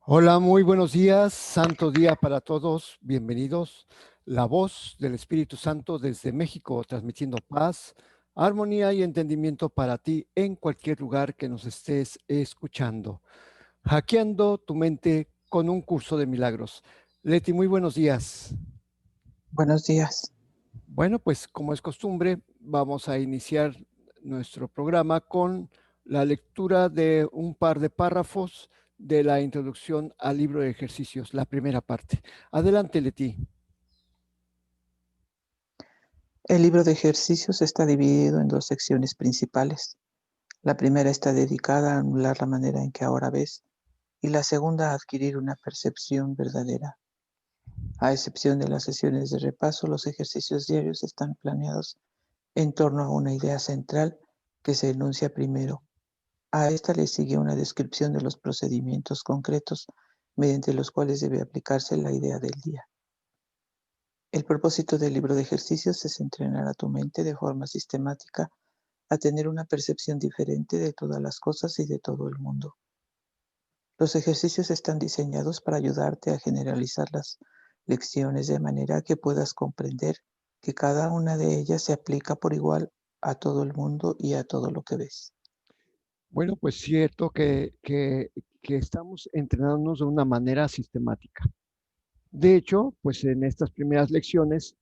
Hola, muy buenos días, santo día para todos, bienvenidos. La voz del Espíritu Santo desde México, transmitiendo paz, armonía y entendimiento para ti en cualquier lugar que nos estés escuchando. Hackeando tu mente con un curso de milagros. Leti, muy buenos días. Buenos días. Bueno, pues como es costumbre, vamos a iniciar nuestro programa con la lectura de un par de párrafos de la introducción al libro de ejercicios, la primera parte. Adelante, Leti. El libro de ejercicios está dividido en dos secciones principales. La primera está dedicada a anular la manera en que ahora ves y la segunda a adquirir una percepción verdadera. A excepción de las sesiones de repaso, los ejercicios diarios están planeados en torno a una idea central que se enuncia primero. A esta le sigue una descripción de los procedimientos concretos mediante los cuales debe aplicarse la idea del día. El propósito del libro de ejercicios es entrenar a tu mente de forma sistemática a tener una percepción diferente de todas las cosas y de todo el mundo. Los ejercicios están diseñados para ayudarte a generalizar las lecciones de manera que puedas comprender que cada una de ellas se aplica por igual a todo el mundo y a todo lo que ves. Bueno, pues cierto que estamos entrenándonos de una manera sistemática. De hecho, pues en estas primeras lecciones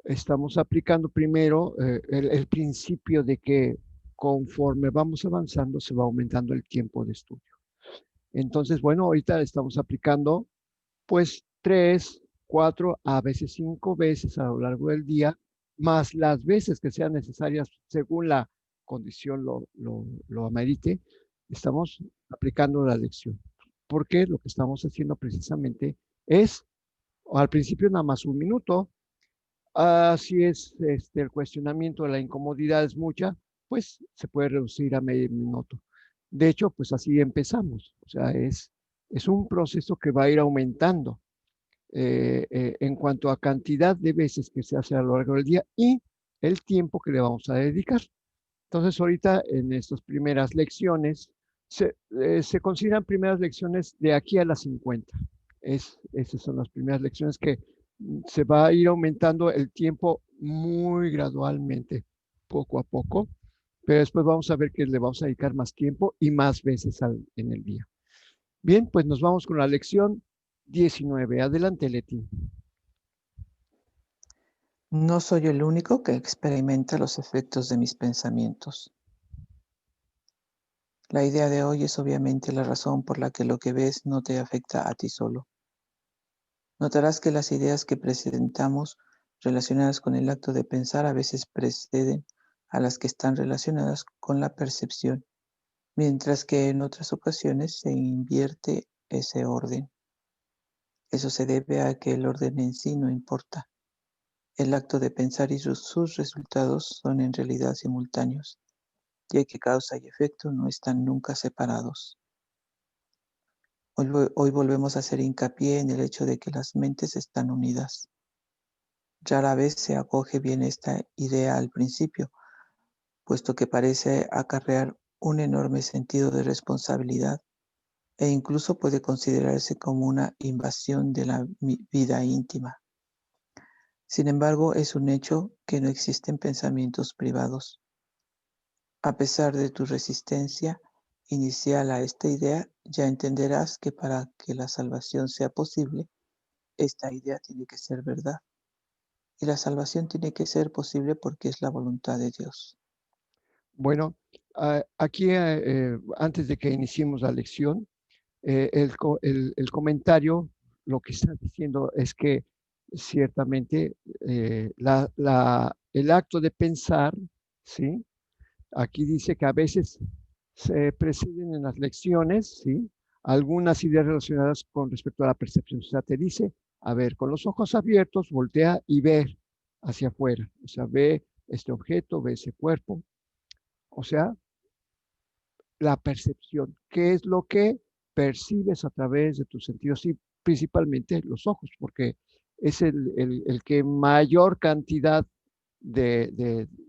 estamos aplicando primero el principio de que conforme vamos avanzando se va aumentando el tiempo de estudio. Entonces, bueno, ahorita estamos aplicando pues 3, 4, a veces 5 veces a lo largo del día, más las veces que sean necesarias según la condición lo amerite, estamos aplicando la lección. Porque lo que estamos haciendo precisamente es, al principio nada más 1 minuto, si es el cuestionamiento de la incomodidad es mucha, pues se puede reducir a medio minuto. De hecho, pues así empezamos. O sea, es un proceso que va a ir aumentando en cuanto a cantidad de veces que se hace a lo largo del día y el tiempo que le vamos a dedicar. Entonces, ahorita en estas primeras lecciones, se consideran primeras lecciones de aquí a las 50. Esas son las primeras lecciones que se va a ir aumentando el tiempo muy gradualmente, poco a poco, pero después vamos a ver que le vamos a dedicar más tiempo y más veces en el día. Bien, pues nos vamos con la lección 19. Adelante, Leti. No soy el único que experimenta los efectos de mis pensamientos. La idea de hoy es obviamente la razón por la que lo que ves no te afecta a ti solo. Notarás que las ideas que presentamos relacionadas con el acto de pensar a veces preceden a las que están relacionadas con la percepción, mientras que en otras ocasiones se invierte ese orden. Eso se debe a que el orden en sí no importa. El acto de pensar y sus resultados son en realidad simultáneos, ya que causa y efecto no están nunca separados. Hoy volvemos a hacer hincapié en el hecho de que las mentes están unidas. Rara vez se acoge bien esta idea al principio, puesto que parece acarrear un enorme sentido de responsabilidad e incluso puede considerarse como una invasión de la vida íntima. Sin embargo, es un hecho que no existen pensamientos privados. A pesar de tu resistencia inicial a esta idea, ya entenderás que para que la salvación sea posible, esta idea tiene que ser verdad. Y la salvación tiene que ser posible porque es la voluntad de Dios. Bueno, aquí antes de que iniciemos la lección, el comentario lo que está diciendo es que ciertamente el acto de pensar, ¿sí? Aquí dice que a veces se preceden en las lecciones, ¿sí? Algunas ideas relacionadas con respecto a la percepción. O sea, te dice A ver, con los ojos abiertos, voltea y ve hacia afuera. O sea, ve este objeto, ve ese cuerpo. O sea, la percepción. ¿Qué es lo que percibes a través de tus sentidos? Y principalmente los ojos, porque es el que mayor cantidad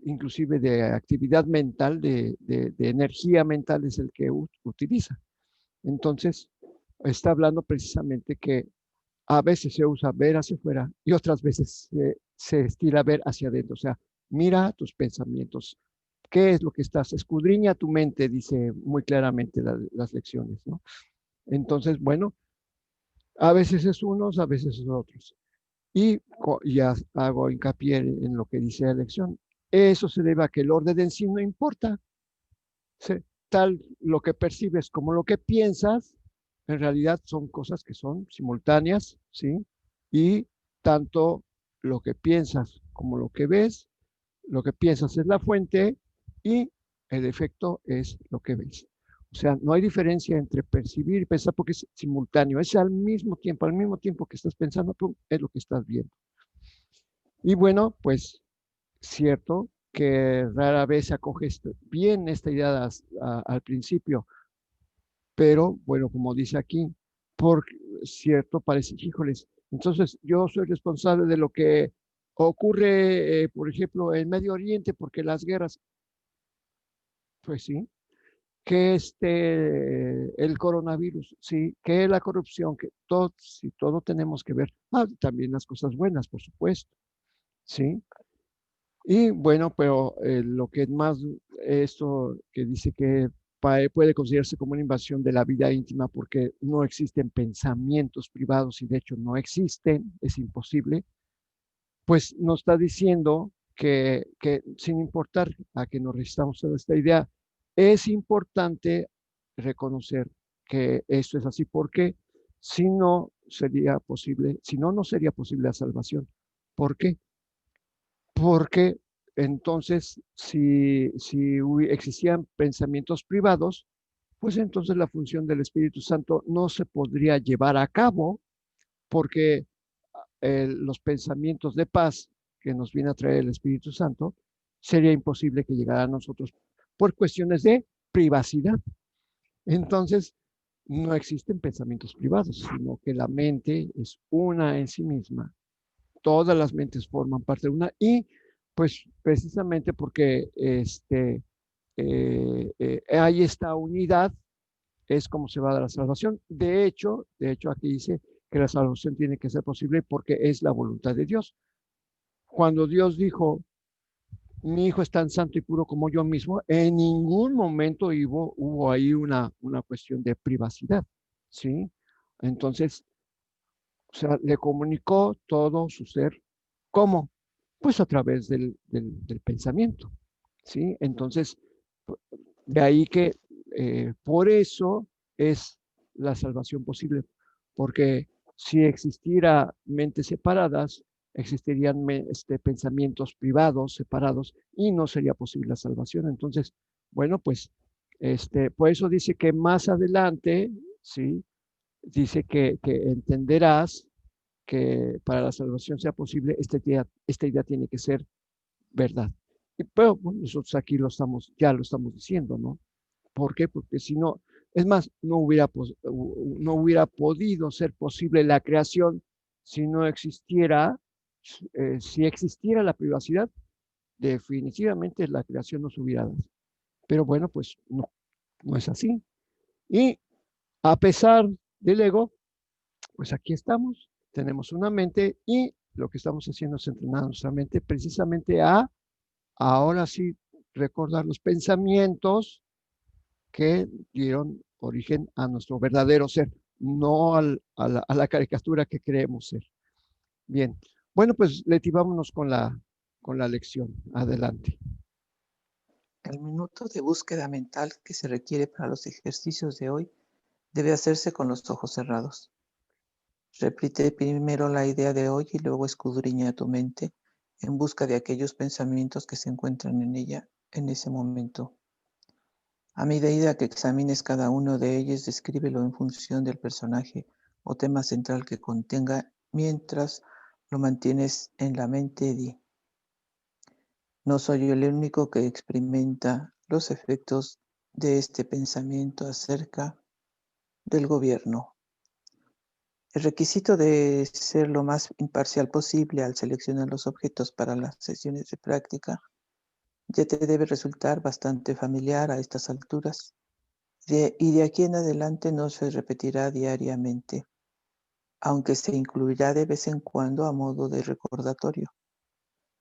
inclusive de actividad mental, de energía mental es el que utiliza. Entonces, está hablando precisamente que a veces se usa ver hacia afuera y otras veces se estila ver hacia adentro. O sea, mira tus pensamientos. ¿Qué es lo que estás? Escudriña tu mente, dice muy claramente las lecciones, ¿no? Entonces, bueno, a veces es unos, a veces es otros. Y ya hago hincapié en lo que dice la lección. Eso se debe a que el orden en sí no importa. Tal lo que percibes como lo que piensas, en realidad son cosas que son simultáneas, ¿sí? Y tanto lo que piensas como lo que ves, lo que piensas es la fuente y el efecto es lo que ves. O sea, no hay diferencia entre percibir y pensar porque es simultáneo, es al mismo tiempo que estás pensando, pum, es lo que estás viendo. Y bueno, pues cierto que rara vez se acoge bien esta idea al principio, pero bueno, como dice aquí, por cierto, parece, híjoles, entonces yo soy responsable de lo que ocurre, por ejemplo, en Medio Oriente, porque las guerras, pues sí, que el coronavirus, sí, que la corrupción, que todo, sí, todo tenemos que ver, también las cosas buenas, por supuesto, sí. Y bueno, pero lo que más, esto que dice que puede considerarse como una invasión de la vida íntima porque no existen pensamientos privados y de hecho no existen, es imposible, pues nos está diciendo que sin importar a que nos resistamos a esta idea, es importante reconocer que esto es así porque si no sería posible, si no, no sería posible la salvación. ¿Por qué? Porque entonces, si existían pensamientos privados, pues entonces la función del Espíritu Santo no se podría llevar a cabo porque los pensamientos de paz que nos viene a traer el Espíritu Santo, sería imposible que llegara a nosotros por cuestiones de privacidad. Entonces, no existen pensamientos privados, sino que la mente es una en sí misma, todas las mentes forman parte de una y pues precisamente porque hay esta unidad es como se va a dar la salvación. De hecho aquí dice que la salvación tiene que ser posible porque es la voluntad de Dios. Cuando Dios dijo, mi hijo es tan santo y puro como yo mismo, en ningún momento hubo ahí una cuestión de privacidad, ¿sí? Entonces, o sea, le comunicó todo su ser. ¿Cómo? Pues a través del pensamiento, ¿sí? Entonces, de ahí que por eso es la salvación posible, porque si existiera mentes separadas, existirían pensamientos privados separados y no sería posible la salvación. Entonces, bueno, pues por eso dice que más adelante, ¿sí? Dice que entenderás que para la salvación sea posible, esta idea tiene que ser verdad. Pero bueno, nosotros aquí ya lo estamos diciendo, ¿no? ¿Por qué? Porque si no, es más, no hubiera podido ser posible la creación si no existiera, si existiera la privacidad, definitivamente la creación no se hubiera dado. Pero bueno, pues no, no es así. Y a pesar del ego, pues aquí estamos, tenemos una mente y lo que estamos haciendo es entrenar nuestra mente precisamente ahora sí, recordar los pensamientos que dieron origen a nuestro verdadero ser, no a la caricatura que creemos ser. Bien, bueno, pues Leti, vámonos con la lección. Adelante. El minuto de búsqueda mental que se requiere para los ejercicios de hoy debe hacerse con los ojos cerrados. Repite primero la idea de hoy y luego escudriña tu mente en busca de aquellos pensamientos que se encuentran en ella en ese momento. A medida que examines cada uno de ellos, descríbelo en función del personaje o tema central que contenga Mientras lo mantienes en la mente, di: no soy el único que experimenta los efectos de este pensamiento acerca del gobierno. El requisito de ser lo más imparcial posible al seleccionar los objetos para las sesiones de práctica ya te debe resultar bastante familiar a estas alturas, y de aquí en adelante no se repetirá diariamente, aunque se incluirá de vez en cuando a modo de recordatorio.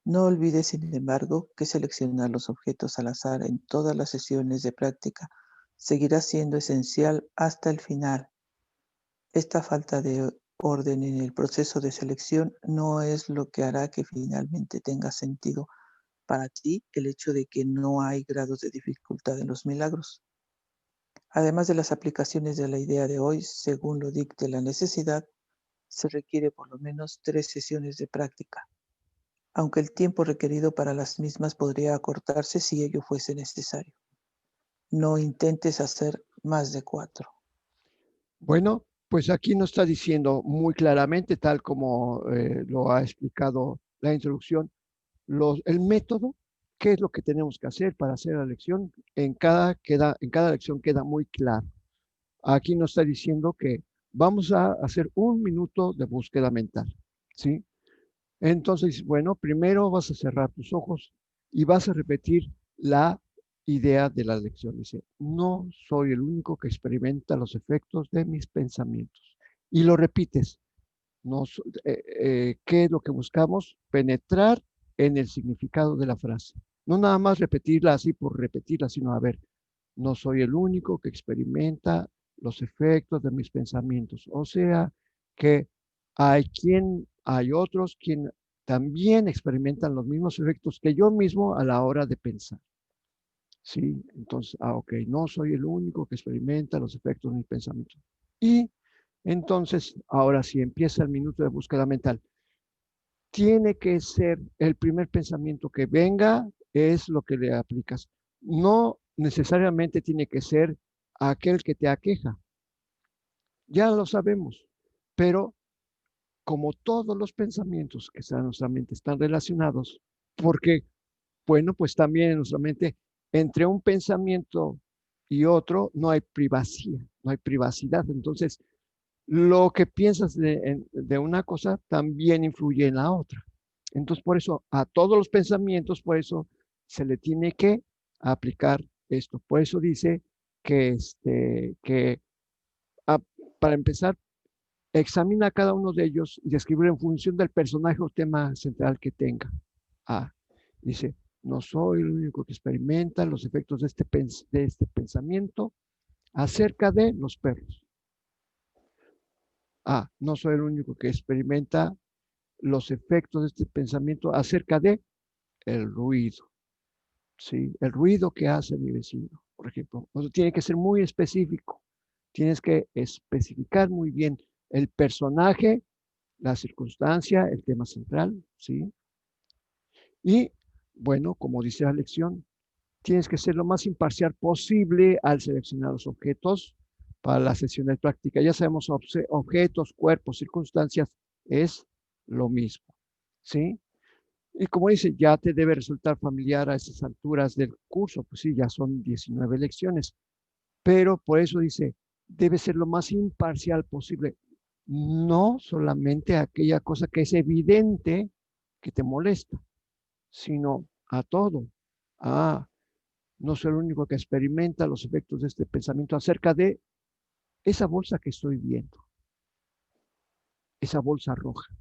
No olvides, sin embargo, que seleccionar los objetos al azar en todas las sesiones de práctica seguirá siendo esencial hasta el final. Esta falta de orden en el proceso de selección no es lo que hará que finalmente tenga sentido para ti el hecho de que no hay grados de dificultad en los milagros. Además de las aplicaciones de la idea de hoy, según lo dicte la necesidad, se requiere por lo menos 3 sesiones de práctica, aunque el tiempo requerido para las mismas podría acortarse si ello fuese necesario. No intentes hacer más de 4. Bueno, pues aquí nos está diciendo muy claramente, tal como lo ha explicado la introducción, el método, qué es lo que tenemos que hacer para hacer la lección. En cada lección queda muy claro. Aquí nos está diciendo que vamos a hacer 1 minuto de búsqueda mental, ¿sí? Entonces, bueno, primero vas a cerrar tus ojos y vas a repetir la idea de la lección. Dice, no soy el único que experimenta los efectos de mis pensamientos. Y lo repites. ¿Qué es lo que buscamos? Penetrar en el significado de la frase. No nada más repetirla así por repetirla, sino a ver, no soy el único que experimenta los efectos de mis pensamientos. O sea, que hay otros quien también experimentan los mismos efectos que yo mismo a la hora de pensar. Sí, entonces, ok, no soy el único que experimenta los efectos de mis pensamientos. Y entonces, ahora sí empieza el minuto de búsqueda mental. Tiene que ser el primer pensamiento que venga, es lo que le aplicas. No necesariamente tiene que ser aquel que te aqueja. Ya lo sabemos, pero como todos los pensamientos que están en nuestra mente están relacionados, porque, bueno, pues también en nuestra mente, entre un pensamiento y otro, no hay privacidad, no hay privacidad. Entonces, lo que piensas de una cosa también influye en la otra. Entonces, por eso, a todos los pensamientos, por eso se le tiene que aplicar esto. Por eso dice que a- para empezar, examina cada uno de ellos y describir en función del personaje o tema central que tenga. Ah, dice, no soy el único que experimenta los efectos de este pensamiento acerca de los perros. No soy el único que experimenta los efectos de este pensamiento acerca de el ruido, ¿sí? El ruido que hace mi vecino, por ejemplo. Entonces tiene que ser muy específico. Tienes que especificar muy bien el personaje, la circunstancia, el tema central, ¿sí? Y, bueno, como dice la lección, tienes que ser lo más imparcial posible al seleccionar los objetos para la sesión de práctica. Ya sabemos, objetos, cuerpos, circunstancias, es lo mismo, ¿sí? Y como dice, ya te debe resultar familiar a esas alturas del curso, pues sí, ya son 19 lecciones, pero por eso dice, debe ser lo más imparcial posible, no solamente aquella cosa que es evidente que te molesta, sino a todo. Ah, no soy el único que experimenta los efectos de este pensamiento acerca de esa bolsa que estoy viendo, esa bolsa roja.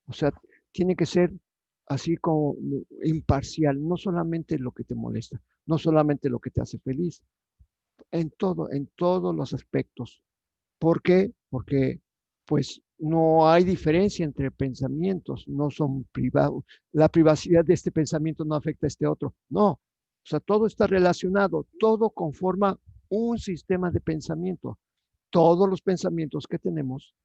O sea, tiene que ser así como imparcial, no solamente lo que te molesta, no solamente lo que te hace feliz, en todos los aspectos. ¿Por qué? Porque pues no hay diferencia entre pensamientos, no son privados. La privacidad de este pensamiento no afecta a este otro. No, o sea, todo está relacionado, todo conforma un sistema de pensamiento. Todos los pensamientos que tenemos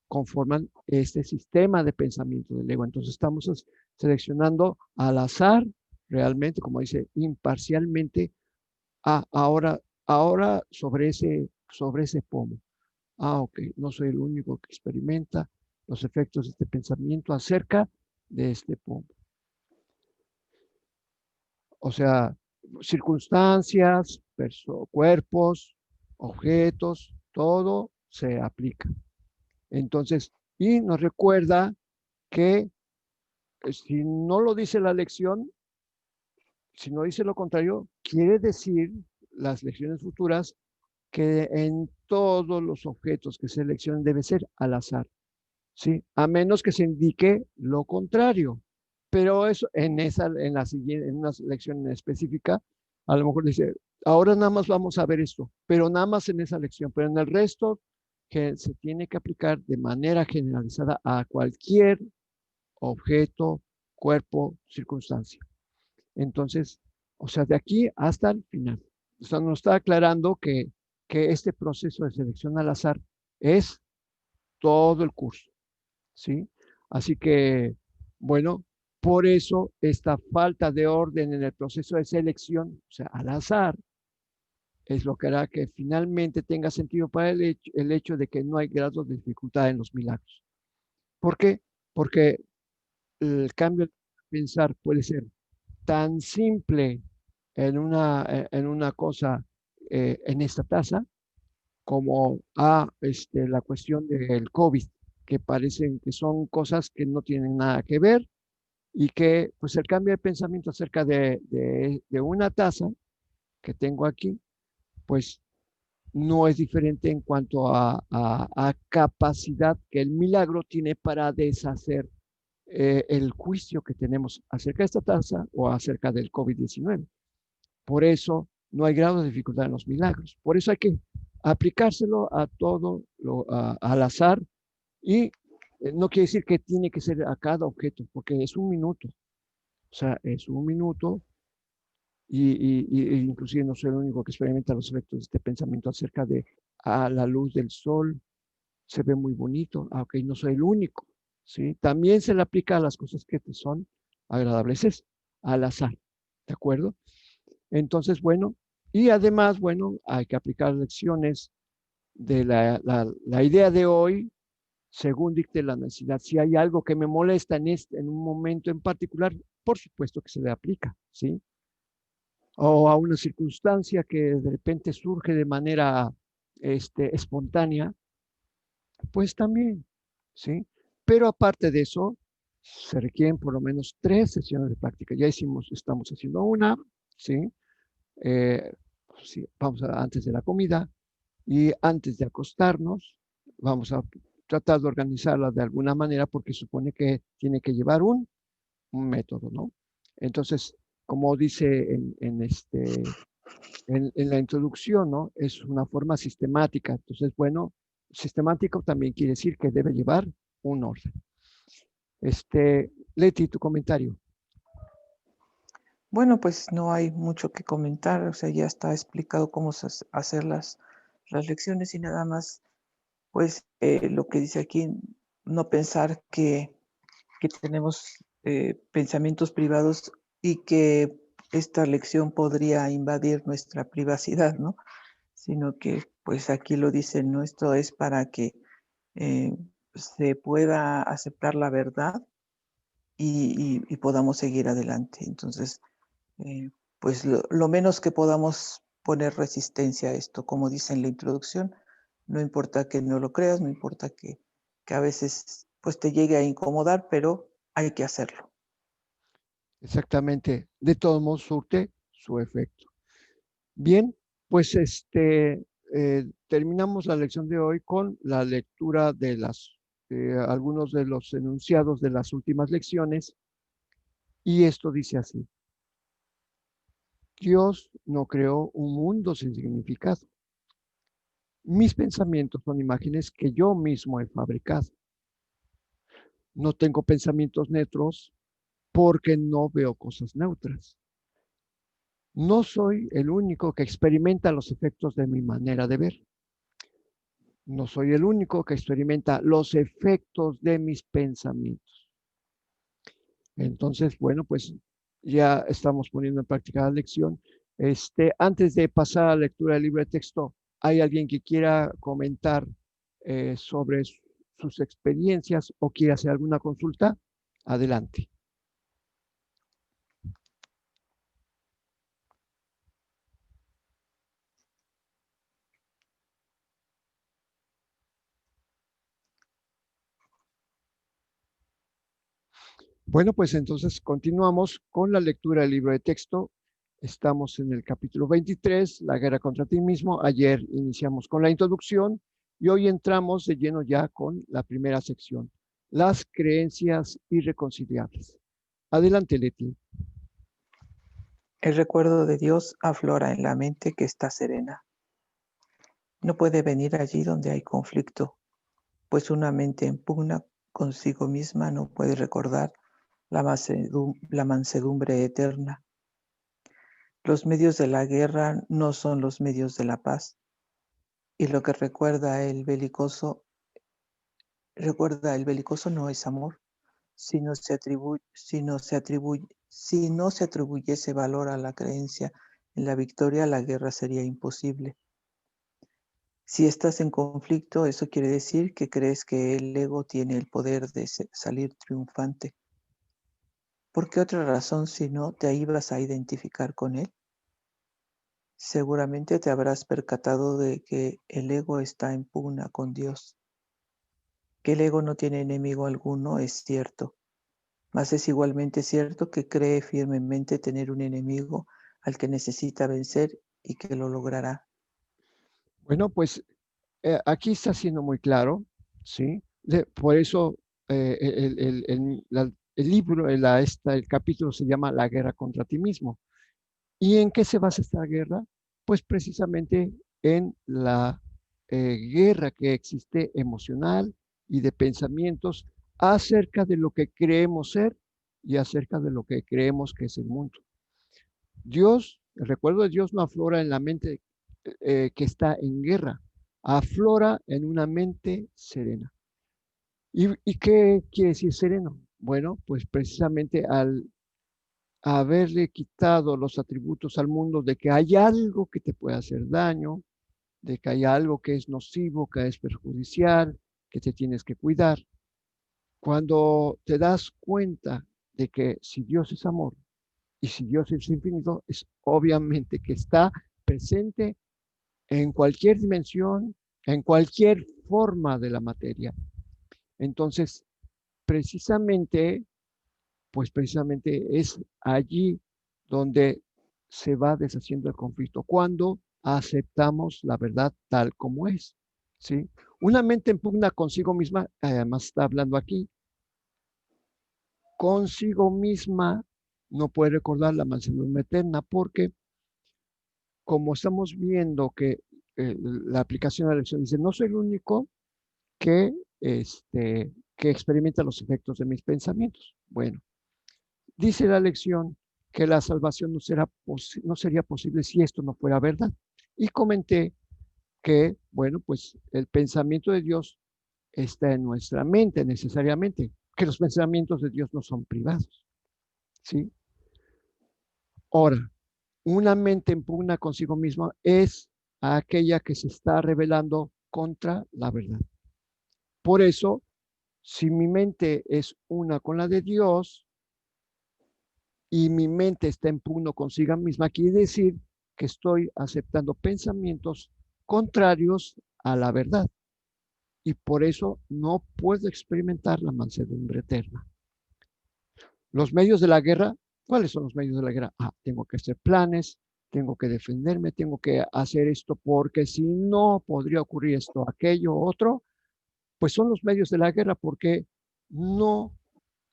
conforman este sistema de pensamiento del ego. Entonces estamos seleccionando al azar, realmente, como dice, imparcialmente, ahora sobre ese pomo. Ok, no soy el único que experimenta los efectos de este pensamiento acerca de este punto. O sea, circunstancias, cuerpos, objetos, todo se aplica. Entonces, y nos recuerda que si no lo dice la lección, si no dice lo contrario, quiere decir las lecciones futuras que en todos los objetos que seleccionen debe ser al azar, ¿sí? A menos que se indique lo contrario. Pero eso en la siguiente, en una lección específica, a lo mejor dice, ahora nada más vamos a ver esto, pero nada más en esa lección, pero en el resto que se tiene que aplicar de manera generalizada a cualquier objeto, cuerpo, circunstancia. Entonces, o sea, de aquí hasta el final. O sea, nos está aclarando que este proceso de selección al azar es todo el curso, ¿sí? Así que, bueno, por eso esta falta de orden en el proceso de selección, o sea, al azar, es lo que hará que finalmente tenga sentido para el hecho de que no hay grados de dificultad en los milagros. ¿Por qué? Porque el cambio de pensar puede ser tan simple en una cosa, en esta tasa, como la cuestión del COVID, que parecen que son cosas que no tienen nada que ver y que pues el cambio de pensamiento acerca de una tasa que tengo aquí, pues no es diferente en cuanto a capacidad que el milagro tiene para deshacer el juicio que tenemos acerca de esta tasa o acerca del COVID-19. Por eso no hay grado de dificultad en los milagros. Por eso hay que aplicárselo a todo, al azar, y no quiere decir que tiene que ser a cada objeto, porque es un minuto. O sea, es un minuto y inclusive no soy el único que experimenta los efectos de este pensamiento acerca de la luz del sol. Se ve muy bonito. Ok, no soy el único. ¿Sí? También se le aplica a las cosas que te son agradables, es al azar. ¿De acuerdo? Entonces, bueno, y además, bueno, hay que aplicar lecciones de la idea de hoy según dicte la necesidad. Si hay algo que me molesta en un momento en particular, por supuesto que se le aplica, ¿sí? O a una circunstancia que de repente surge de manera espontánea, pues también, ¿sí? Pero aparte de eso, se requieren por lo menos 3 sesiones de práctica. Ya hicimos, estamos haciendo una, ¿sí? Eh, sí, antes de la comida y antes de acostarnos, vamos a tratar de organizarla de alguna manera porque supone que tiene que llevar un método, ¿no? Entonces, como dice en la introducción, ¿no? Es una forma sistemática. Entonces, bueno, sistemático también quiere decir que debe llevar un orden. Leti, tu comentario. Bueno, pues no hay mucho que comentar, o sea, ya está explicado cómo hacer las lecciones y nada más, pues lo que dice aquí, no pensar que tenemos pensamientos privados y que esta lección podría invadir nuestra privacidad, ¿no? Sino que, pues aquí lo dice, ¿no? Esto es para que eh, se pueda aceptar la verdad y podamos seguir adelante. Entonces, pues lo menos que podamos poner resistencia a esto, como dice en la introducción, no importa que no lo creas, no importa que a veces pues te llegue a incomodar, pero hay que hacerlo. Exactamente. De todos modos, surte su efecto. Bien, pues terminamos la lección de hoy con la lectura de algunos de los enunciados de las últimas lecciones. Y esto dice así: Dios no creó un mundo sin significado. Mis pensamientos son imágenes que yo mismo he fabricado. No tengo pensamientos neutros porque no veo cosas neutras. No soy el único que experimenta los efectos de mi manera de ver. No soy el único que experimenta los efectos de mis pensamientos. Entonces, bueno, pues ya estamos poniendo en práctica la lección. Antes de pasar a la lectura del libro de texto, ¿hay alguien que quiera comentar sobre sus experiencias o quiere hacer alguna consulta, adelante. Bueno, pues entonces continuamos con la lectura del libro de texto. Estamos en el capítulo 23, la guerra contra ti mismo. Ayer iniciamos con la introducción y hoy entramos de lleno ya con la primera sección, las creencias irreconciliables. Adelante, Leti. El recuerdo de Dios aflora en la mente que está serena. No puede venir allí donde hay conflicto, pues una mente en pugna consigo misma no puede recordar la mansedumbre eterna. Los medios de la guerra no son los medios de la paz, y lo que recuerda el belicoso no es amor, si no se atribuyese valor a la creencia en la victoria, la guerra sería imposible. Si estás en conflicto, eso quiere decir que crees que el ego tiene el poder de salir triunfante. ¿Por qué otra razón si no te ibas a identificar con él? Seguramente te habrás percatado de que el ego está en pugna con Dios. Que el ego no tiene enemigo alguno es cierto, mas es igualmente cierto que cree firmemente tener un enemigo al que necesita vencer y que lo logrará. Bueno, pues aquí está siendo muy claro, ¿sí? Por eso el libro, el capítulo se llama La guerra contra ti mismo. ¿Y en qué se basa esta guerra? Pues precisamente en la guerra que existe emocional y de pensamientos acerca de lo que creemos ser y acerca de lo que creemos que es el mundo. Dios, el recuerdo de Dios no aflora en la mente que está en guerra, aflora en una mente serena. ¿Y qué quiere decir sereno? Bueno, pues precisamente al haberle quitado los atributos al mundo de que hay algo que te puede hacer daño, de que hay algo que es nocivo, que es perjudicial, que te tienes que cuidar. Cuando te das cuenta de que si Dios es amor y si Dios es infinito, es obviamente que está presente en cualquier dimensión, en cualquier forma de la materia. Entonces, precisamente, pues precisamente es allí donde se va deshaciendo el conflicto, cuando aceptamos la verdad tal como es, ¿sí? Una mente en pugna consigo misma, además está hablando aquí, consigo misma no puede recordar la mansedumbre eterna porque como estamos viendo que la aplicación de la lección dice, no soy el único que, que experimenta los efectos de mis pensamientos. Bueno, dice la lección que la salvación no sería posible si esto no fuera verdad. Y comenté que, bueno, pues el pensamiento de Dios está en nuestra mente necesariamente, que los pensamientos de Dios no son privados, ¿sí? Ahora, una mente en pugna consigo misma es aquella que se está rebelando contra la verdad. Por eso, si mi mente es una con la de Dios y mi mente está en pugno consigo misma, quiere decir que estoy aceptando pensamientos contrarios a la verdad. Y por eso no puedo experimentar la mansedumbre eterna. Los medios de la guerra, ¿cuáles son los medios de la guerra? Tengo que hacer planes, tengo que defenderme, tengo que hacer esto porque si no podría ocurrir esto, aquello, otro, pues son los medios de la guerra porque no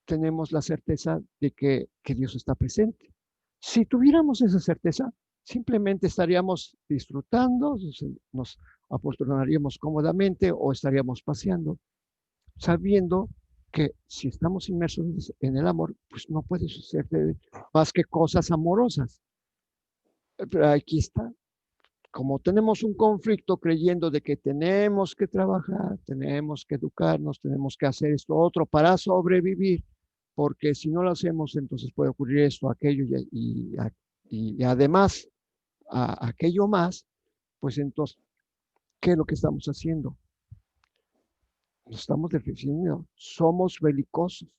tenemos la certeza de que Dios está presente. Si tuviéramos esa certeza, simplemente estaríamos disfrutando, nos afortunaríamos cómodamente o estaríamos paseando, sabiendo que si estamos inmersos en el amor, pues no puede suceder más que cosas amorosas. Pero aquí está, como tenemos un conflicto creyendo de que tenemos que trabajar, tenemos que educarnos, tenemos que hacer esto otro para sobrevivir, porque si no lo hacemos, entonces puede ocurrir esto, aquello y además aquello más, pues entonces, ¿qué es lo que estamos haciendo? nos estamos definiendo, somos belicosos.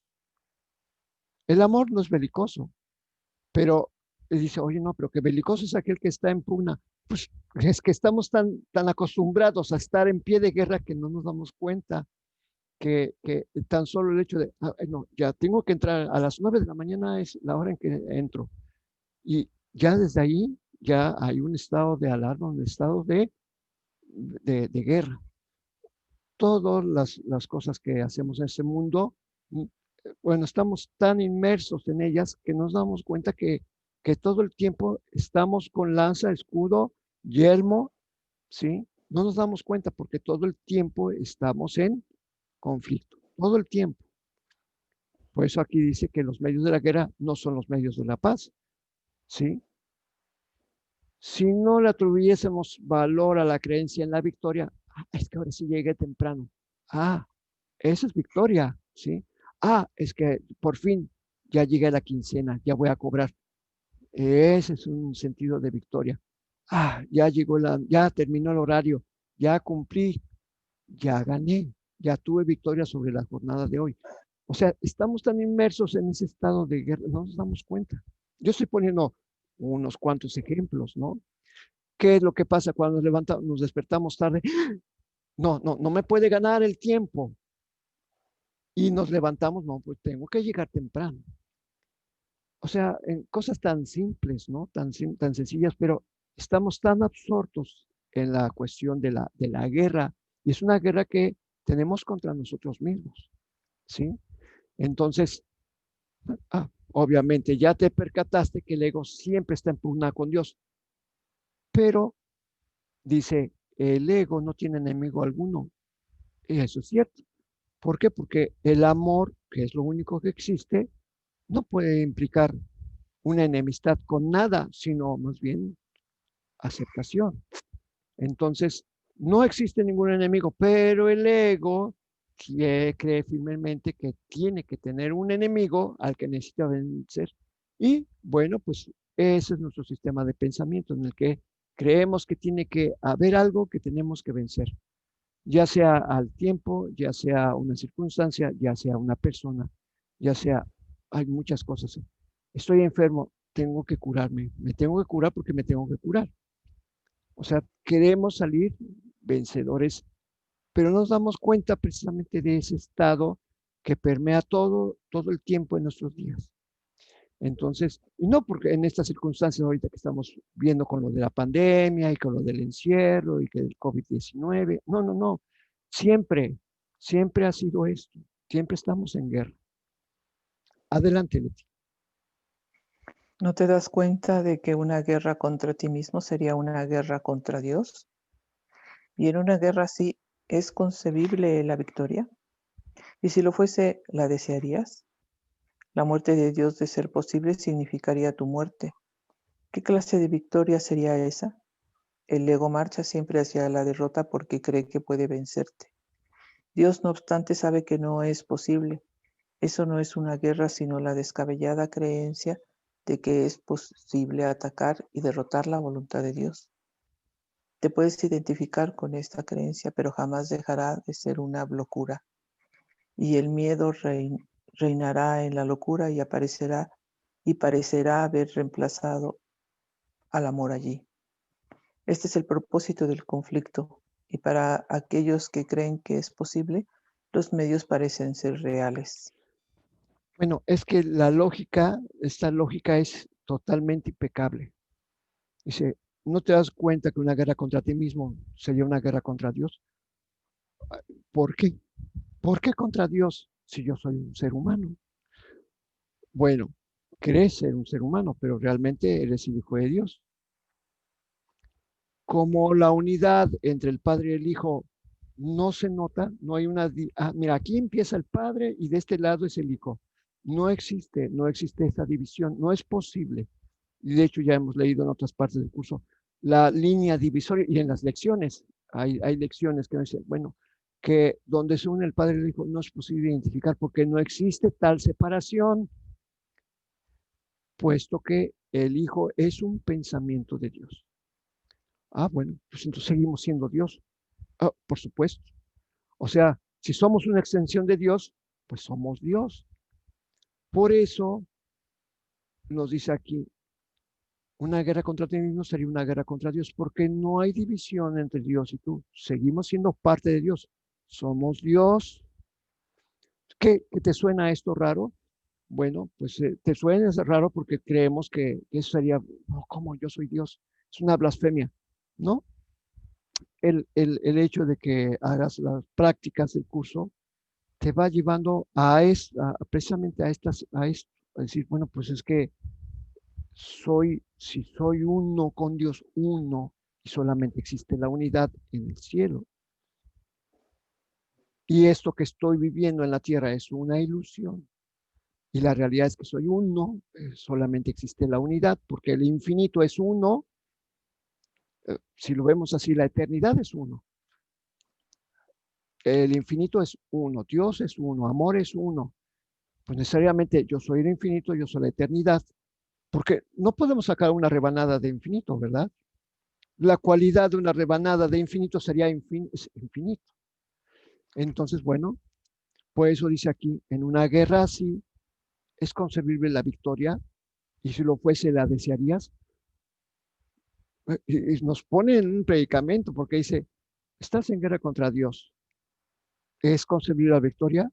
El amor no es belicoso, pero dice, oye, no, pero que belicoso es aquel que está en pugna. Pues es que estamos tan acostumbrados a estar en pie de guerra que no nos damos cuenta que tan solo el hecho de, no, ya tengo que entrar a las 9 de la mañana es la hora en que entro. Y ya desde ahí ya hay un estado de alarma, un estado de guerra. Todas las cosas que hacemos en este mundo, bueno, estamos tan inmersos en ellas que nos damos cuenta que todo el tiempo estamos con lanza, escudo, yelmo, ¿sí? No nos damos cuenta porque todo el tiempo estamos en conflicto, todo el tiempo. Por eso aquí dice que los medios de la guerra no son los medios de la paz, ¿sí? Si no le atribuyésemos valor a la creencia en la victoria, es que ahora sí llegué temprano. Ah, esa es victoria, ¿sí? Es que por fin ya llegué a la quincena, ya voy a cobrar. Ese es un sentido de victoria. Ya llegó ya terminó el horario, ya cumplí, ya gané, ya tuve victoria sobre la jornada de hoy. O sea, estamos tan inmersos en ese estado de guerra, no nos damos cuenta. Yo estoy poniendo unos cuantos ejemplos, ¿no? ¿Qué es lo que pasa cuando nos levantamos, nos despertamos tarde? No me puede ganar el tiempo. Y nos levantamos, no, pues tengo que llegar temprano. O sea, en cosas tan simples, ¿no? Tan sencillas, pero estamos tan absortos en la cuestión de la guerra, y es una guerra que tenemos contra nosotros mismos, ¿sí? Entonces, obviamente ya te percataste que el ego siempre está en pugna con Dios, pero dice, el ego no tiene enemigo alguno, y eso es cierto. ¿Por qué? Porque el amor, que es lo único que existe, no puede implicar una enemistad con nada, sino más bien aceptación. Entonces, no existe ningún enemigo, pero el ego cree firmemente que tiene que tener un enemigo al que necesita vencer. Y bueno, pues ese es nuestro sistema de pensamiento en el que creemos que tiene que haber algo que tenemos que vencer, ya sea al tiempo, ya sea una circunstancia, ya sea una persona, ya sea, hay muchas cosas. Estoy enfermo, tengo que curarme, me tengo que curar porque me tengo que curar. O sea, queremos salir vencedores, pero nos damos cuenta precisamente de ese estado que permea todo el tiempo en nuestros días. Entonces, y no porque en estas circunstancias ahorita que estamos viendo con lo de la pandemia y con lo del encierro y que el COVID-19, no, siempre, siempre ha sido esto, siempre estamos en guerra. Adelante, Leti. ¿No te das cuenta de que una guerra contra ti mismo sería una guerra contra Dios? Y en una guerra así, ¿es concebible la victoria? Y si lo fuese, ¿la desearías? La muerte de Dios, de ser posible, significaría tu muerte. ¿Qué clase de victoria sería esa? El ego marcha siempre hacia la derrota porque cree que puede vencerte. Dios, no obstante, sabe que no es posible. Eso no es una guerra, sino la descabellada creencia de que es posible atacar y derrotar la voluntad de Dios. Te puedes identificar con esta creencia, pero jamás dejará de ser una locura. Y el miedo reinará en la locura y parecerá haber reemplazado al amor allí. Este es el propósito del conflicto, y para aquellos que creen que es posible, los medios parecen ser reales. Bueno, es que esta lógica es totalmente impecable. Dice, ¿no te das cuenta que una guerra contra ti mismo sería una guerra contra Dios? ¿Por qué? ¿Por qué contra Dios si yo soy un ser humano? Bueno, crees ser un ser humano, pero realmente eres el hijo de Dios. Como la unidad entre el Padre y el Hijo no se nota, no hay una... mira, aquí empieza el Padre y de este lado es el Hijo. No existe esta división, no es posible. Y de hecho ya hemos leído en otras partes del curso la línea divisoria y en las lecciones, hay lecciones que dicen, bueno, que donde se une el Padre y el Hijo no es posible identificar porque no existe tal separación, puesto que el Hijo es un pensamiento de Dios. Bueno, pues entonces seguimos siendo Dios. Por supuesto. O sea, Si somos una extensión de Dios, pues somos Dios. Por eso nos dice aquí, una guerra contra ti mismo sería una guerra contra Dios, porque no hay división entre Dios y tú. Seguimos siendo parte de Dios. Somos Dios. ¿Qué te suena esto raro? Bueno, pues te suena raro porque creemos que eso sería, no, ¿cómo yo soy Dios? Es una blasfemia, ¿no? El hecho de que hagas las prácticas del curso te va llevando precisamente a esto, a decir, bueno, pues es que si soy uno con Dios, uno, y solamente existe la unidad en el cielo, y esto que estoy viviendo en la tierra es una ilusión, y la realidad es que soy uno, solamente existe la unidad, porque el infinito es uno, si lo vemos así, la eternidad es uno, el infinito es uno, Dios es uno, amor es uno, pues necesariamente yo soy el infinito, yo soy la eternidad, porque no podemos sacar una rebanada de infinito, ¿verdad? La cualidad de una rebanada de infinito sería infinito. Entonces, bueno, por eso dice aquí, en una guerra así es concebible la victoria, y si lo fuese, la desearías. Y nos pone en un predicamento porque dice, estás en guerra contra Dios. ¿Es concebible la victoria?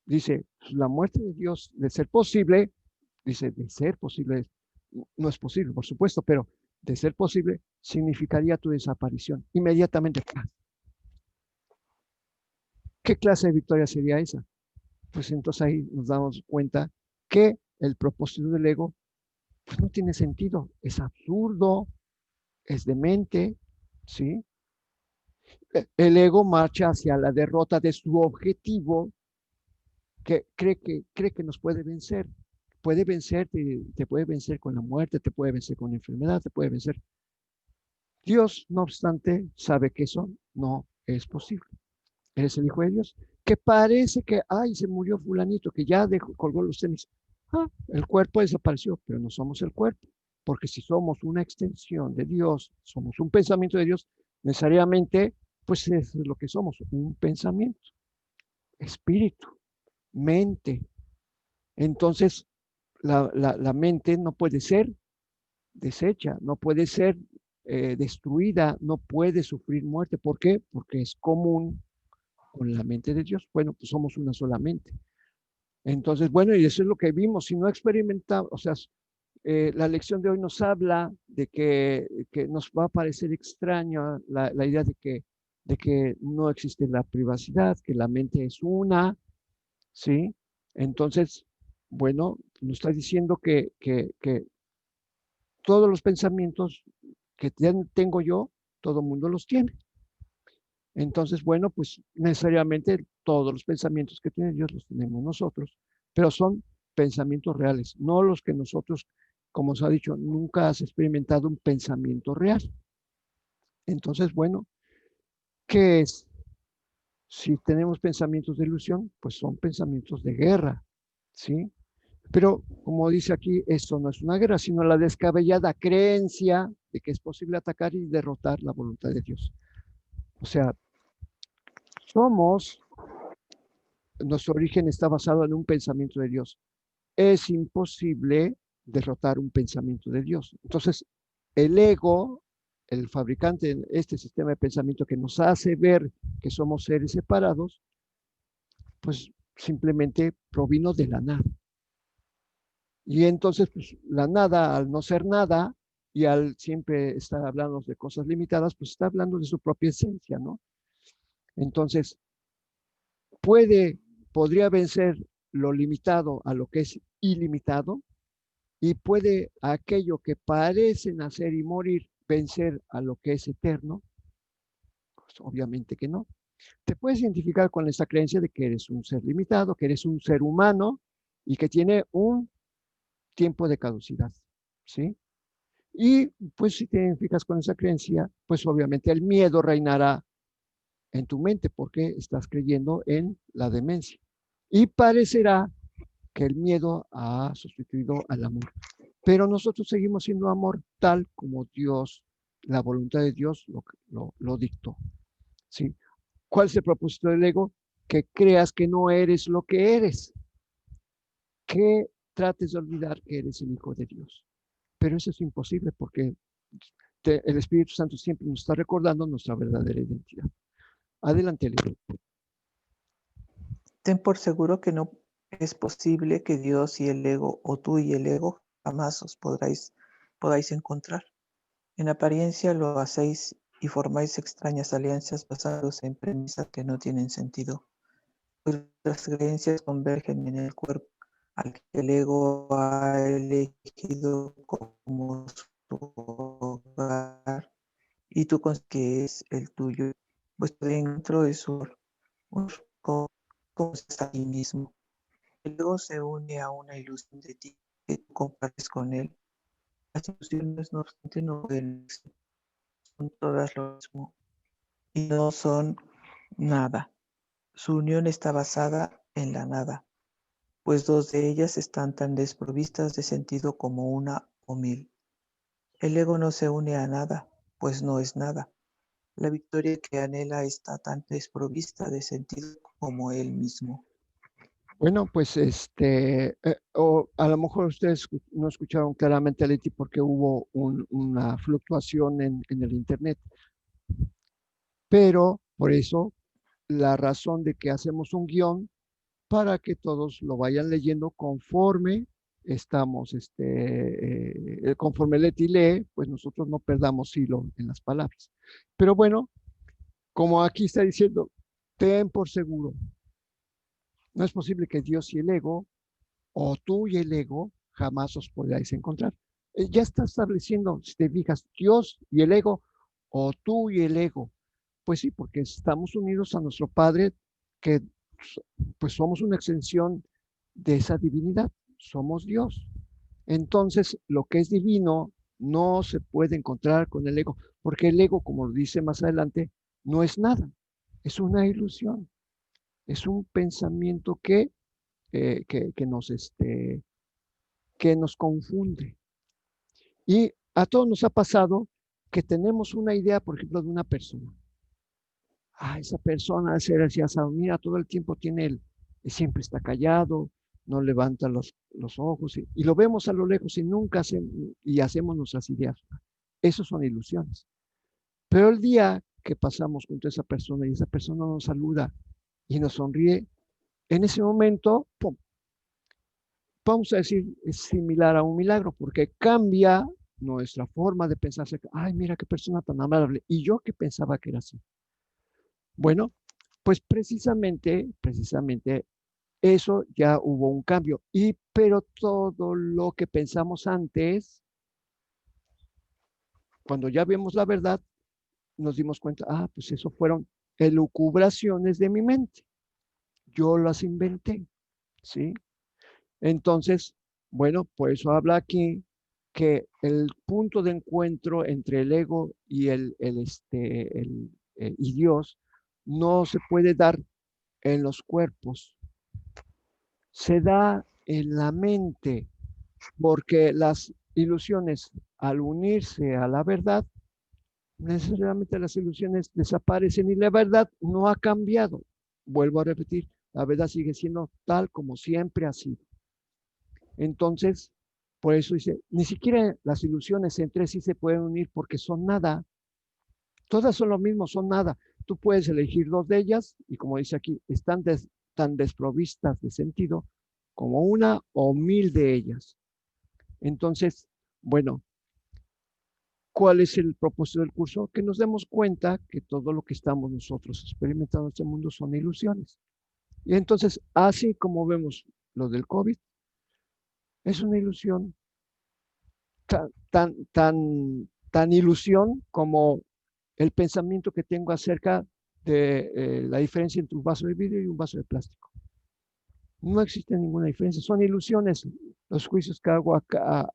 Dice, la muerte de Dios, de ser posible, dice, de ser posible, no es posible, por supuesto, pero de ser posible, significaría tu desaparición. Inmediatamente. ¿Qué clase de victoria sería esa? Pues entonces ahí nos damos cuenta que el propósito del ego pues no tiene sentido, es absurdo, es demente, ¿sí? El ego marcha hacia la derrota de su objetivo que cree que nos puede vencer. Puede vencerte, te puede vencer con la muerte, te puede vencer con la enfermedad, te puede vencer. Dios, no obstante, sabe que eso no es posible. Eres el hijo de Dios, que parece que, ay, se murió fulanito, que ya colgó los tenis. El cuerpo desapareció, pero no somos el cuerpo, porque si somos una extensión de Dios, somos un pensamiento de Dios, necesariamente, pues es lo que somos, un pensamiento, espíritu, mente. Entonces, la mente no puede ser deshecha, no puede ser destruida, no puede sufrir muerte. ¿Por qué? Porque es común con la mente de Dios. Bueno, pues somos una sola mente. Entonces, bueno, y eso es lo que vimos. Si no experimentamos, o sea, la lección de hoy nos habla de que nos va a parecer extraña la idea de que no existe la privacidad, que la mente es una, ¿sí? Entonces, bueno, nos está diciendo que todos los pensamientos que tengo yo, todo el mundo los tiene. Entonces, bueno, pues necesariamente todos los pensamientos que tiene Dios los tenemos nosotros, pero son pensamientos reales, no los que nosotros, como os ha dicho, nunca has experimentado un pensamiento real. Entonces, bueno, ¿qué es? Si tenemos pensamientos de ilusión, pues son pensamientos de guerra, ¿sí? Pero como dice aquí, esto no es una guerra, sino la descabellada creencia de que es posible atacar y derrotar la voluntad de Dios. O sea, somos nuestro origen está basado en un pensamiento de Dios. Es imposible derrotar un pensamiento de Dios. Entonces, el ego, el fabricante de este sistema de pensamiento que nos hace ver que somos seres separados, pues simplemente provino de la nada. Y entonces, pues la nada, al no ser nada, y al siempre estar hablando de cosas limitadas, pues está hablando de su propia esencia, ¿no? Entonces, podría vencer lo limitado a lo que es ilimitado, y puede aquello que parece nacer y morir vencer a lo que es eterno. Pues obviamente que no. Te puedes identificar con esa creencia de que eres un ser limitado, que eres un ser humano y que tiene un tiempo de caducidad, ¿sí? Y pues si te identificas con esa creencia, pues obviamente el miedo reinará en tu mente porque estás creyendo en la demencia. Y parecerá que el miedo ha sustituido al amor. Pero nosotros seguimos siendo amor tal como Dios, la voluntad de Dios lo dictó. ¿Sí? ¿Cuál es el propósito del ego? que creas que no eres lo que eres, que trates de olvidar que eres el Hijo de Dios. Pero eso es imposible porque el Espíritu Santo siempre nos está recordando nuestra verdadera identidad. Adelante, Lili. Ten por seguro que no es posible que Dios y el ego, o tú y el ego, jamás os podáis encontrar. En apariencia lo hacéis y formáis extrañas alianzas basadas en premisas que no tienen sentido. Pues las creencias convergen en el cuerpo, al que el ego ha elegido como su hogar, y tú que es el tuyo. Vuestro encuentro es un como estás a ti mismo. El ego se une a una ilusión de ti que tú compartes con él. Las ilusiones, no obstante, no pueden ser, son todas lo mismo y no son nada. Su unión está basada en la nada, pues dos de ellas están tan desprovistas de sentido como una o mil. El ego no se une a nada, pues no es nada. La victoria que anhela está tan desprovista de sentido como él mismo. Bueno, pues o a lo mejor ustedes no escucharon claramente a Leti porque hubo una fluctuación en el Internet, pero por eso la razón de que hacemos un guión para que todos lo vayan leyendo conforme estamos, conforme Leti lee, pues nosotros no perdamos hilo en las palabras. Pero bueno, como aquí está diciendo, ten por seguro, no es posible que Dios y el ego, o tú y el ego, jamás os podáis encontrar. Ya está estableciendo, si te fijas, Dios y el ego, o tú y el ego. Pues sí, porque estamos unidos a nuestro Padre, que pues somos una extensión de esa divinidad, somos Dios. Entonces, lo que es divino no se puede encontrar con el ego, porque el ego, como lo dice más adelante, no es nada, es una ilusión, es un pensamiento que que nos confunde. Y a todos nos ha pasado que tenemos una idea, por ejemplo, de una persona. Esa persona es así, mira, todo el tiempo tiene siempre está callado, no levanta los ojos y lo vemos a lo lejos y nunca hacemos nuestras ideas. Esos son ilusiones. Pero el día que pasamos junto a esa persona y esa persona nos saluda y nos sonríe, en ese momento, ¡pum!, vamos a decir, es similar a un milagro, porque cambia nuestra forma de pensar. Ay, mira qué persona tan amable. Y yo que pensaba que era así. Bueno, pues precisamente eso ya hubo un cambio. Pero todo lo que pensamos antes, cuando ya vimos la verdad, nos dimos cuenta, pues eso fueron elucubraciones de mi mente. Yo las inventé, ¿sí? Entonces, bueno, por eso habla aquí que el punto de encuentro entre el ego y y Dios no se puede dar en los cuerpos, se da en la mente, porque las ilusiones, al unirse a la verdad, necesariamente las ilusiones desaparecen y la verdad no ha cambiado. Vuelvo a repetir, la verdad sigue siendo tal como siempre ha sido. Entonces, por eso dice, ni siquiera las ilusiones entre sí se pueden unir porque son nada. Todas son lo mismo, son nada. Tú puedes elegir dos de ellas y como dice aquí, están tan desprovistas de sentido como una o mil de ellas. Entonces, bueno, ¿cuál es el propósito del curso? Que nos demos cuenta que todo lo que estamos nosotros experimentando en este mundo son ilusiones. Y entonces, así como vemos lo del COVID, es una ilusión tan ilusión como el pensamiento que tengo acerca de la diferencia entre un vaso de vidrio y un vaso de plástico. No existe ninguna diferencia, son ilusiones. Los juicios que hago acá,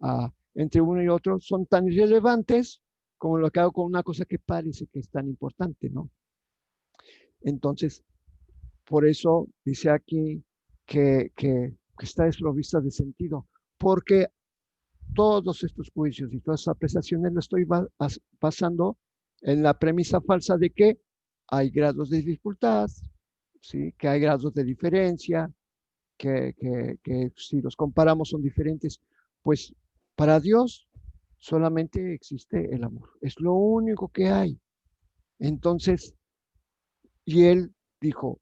entre uno y otro son tan irrelevantes como lo que hago con una cosa que parece que es tan importante, ¿no? Entonces, por eso dice aquí que está desprovista de sentido, porque todos estos juicios y todas estas apreciaciones lo estoy basando en la premisa falsa de que hay grados de dificultad, ¿sí? Que hay grados de diferencia, que si los comparamos son diferentes. Pues para Dios solamente existe el amor. Es lo único que hay. Entonces, y Él dijo,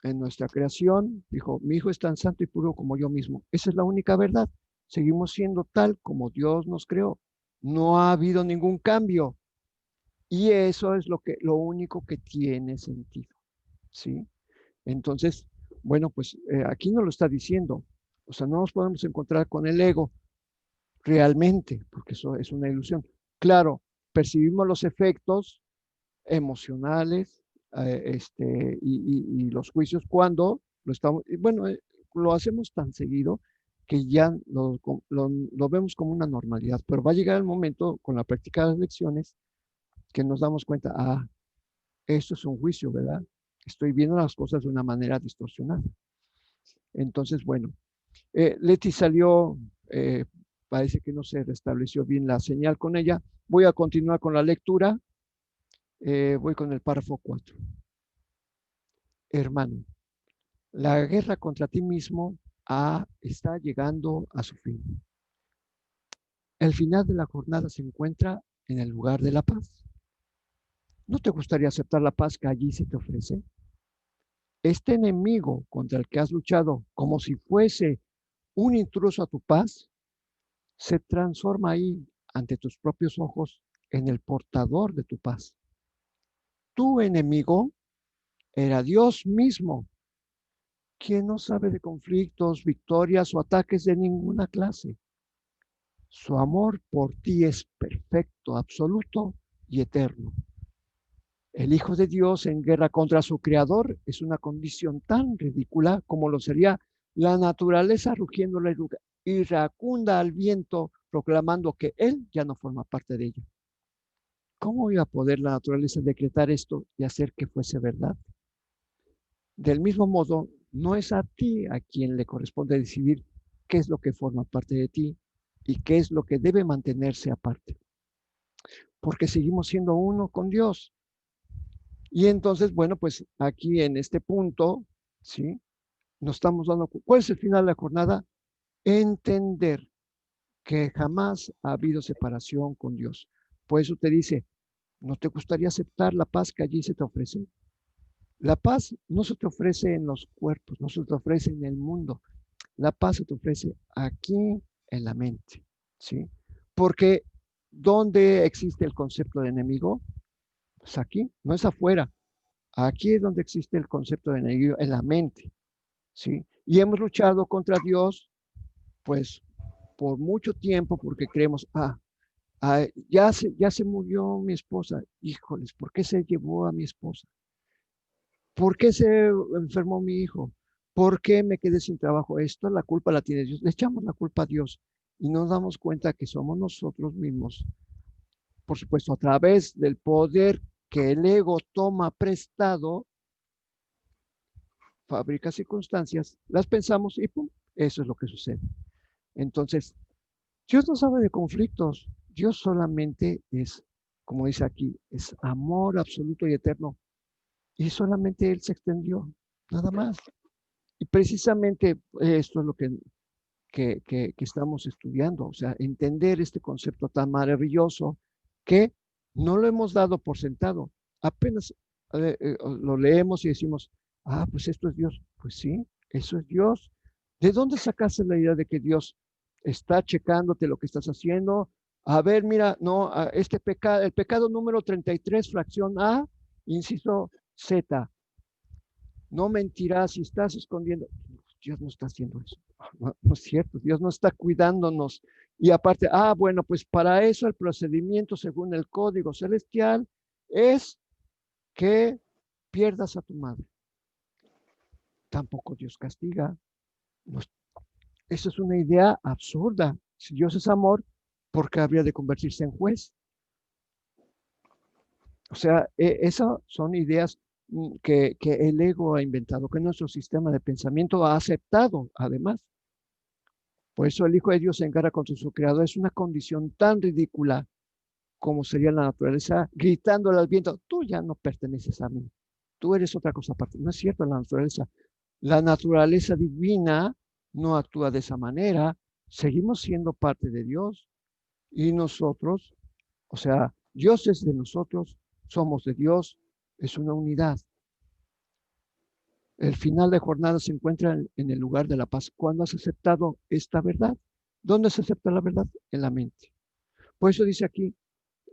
en nuestra creación, dijo, mi hijo es tan santo y puro como yo mismo. Esa es la única verdad. Seguimos siendo tal como Dios nos creó. No ha habido ningún cambio. Y eso es lo único que tiene sentido, ¿sí? Entonces, bueno, pues aquí nos lo está diciendo. O sea, no nos podemos encontrar con el ego realmente, porque eso es una ilusión. Claro, percibimos los efectos emocionales y los juicios cuando lo estamos, bueno, lo hacemos tan seguido que ya lo vemos como una normalidad, pero va a llegar el momento con la práctica de las lecciones que nos damos cuenta, esto es un juicio, ¿verdad? Estoy viendo las cosas de una manera distorsionada. Entonces, bueno, Leti salió, eh, parece que no se restableció bien la señal con ella. Voy a continuar con la lectura. Voy con el párrafo 4. Hermano, la guerra contra ti mismo está llegando a su fin. El final de la jornada se encuentra en el lugar de la paz. ¿No te gustaría aceptar la paz que allí se te ofrece? Este enemigo contra el que has luchado como si fuese un intruso a tu paz, se transforma ahí ante tus propios ojos en el portador de tu paz. Tu enemigo era Dios mismo, quien no sabe de conflictos, victorias o ataques de ninguna clase. Su amor por ti es perfecto, absoluto y eterno. El Hijo de Dios en guerra contra su Creador es una condición tan ridícula como lo sería la naturaleza rugiendo la iracunda al viento, proclamando que Él ya no forma parte de ella. ¿Cómo iba a poder la naturaleza decretar esto y hacer que fuese verdad? Del mismo modo, no es a ti a quien le corresponde decidir qué es lo que forma parte de ti y qué es lo que debe mantenerse aparte, porque seguimos siendo uno con Dios. Y entonces, bueno, pues aquí en este punto, ¿sí? Nos estamos dando, ¿cuál es el final de la jornada? Entender que jamás ha habido separación con Dios. Por eso te dice, ¿no te gustaría aceptar la paz que allí se te ofrece? La paz no se te ofrece en los cuerpos, no se te ofrece en el mundo. La paz se te ofrece aquí en la mente, ¿sí? Porque ¿dónde existe el concepto de enemigo? Pues aquí, no es afuera. Aquí es donde existe el concepto de enemigo, en la mente, ¿sí? Y hemos luchado contra Dios, pues, por mucho tiempo porque creemos, ya se murió mi esposa. Híjoles, ¿por qué se llevó a mi esposa? ¿Por qué se enfermó mi hijo? ¿Por qué me quedé sin trabajo? Esto la culpa la tiene Dios. Le echamos la culpa a Dios y nos damos cuenta que somos nosotros mismos, por supuesto, a través del poder que el ego toma prestado, fabrica circunstancias, las pensamos y ¡pum! Eso es lo que sucede. Entonces, Dios no sabe de conflictos. Dios solamente es, como dice aquí, es amor absoluto y eterno. Y solamente Él se extendió, nada más. Y precisamente esto es lo que estamos estudiando, o sea, entender este concepto tan maravilloso que no lo hemos dado por sentado. Apenas lo leemos y decimos, pues esto es Dios. Pues sí, eso es Dios. ¿De dónde sacaste la idea de que Dios está checándote lo que estás haciendo? A ver, mira, no, este pecado, el pecado número 33, fracción A, inciso Z, no mentirás si estás escondiendo. Dios no está haciendo eso. No, no es cierto, Dios no está cuidándonos. Y aparte, bueno, pues para eso el procedimiento según el código celestial es que pierdas a tu madre. Tampoco Dios castiga. No, eso es una idea absurda. Si Dios es amor, ¿por qué habría de convertirse en juez? O sea, esas son ideas que el ego ha inventado, que nuestro sistema de pensamiento ha aceptado, además. Por eso el Hijo de Dios se encara contra su Creador. Es una condición tan ridícula como sería la naturaleza gritándole al viento, tú ya no perteneces a mí. tú eres otra cosa aparte. No es cierto, la naturaleza divina no actúa de esa manera. Seguimos siendo parte de Dios y nosotros, o sea, Dios es de nosotros, somos de Dios, es una unidad. El final de jornada se encuentra en el lugar de la paz. ¿Cuándo has aceptado esta verdad? ¿Dónde se acepta la verdad? En la mente. Por eso dice aquí,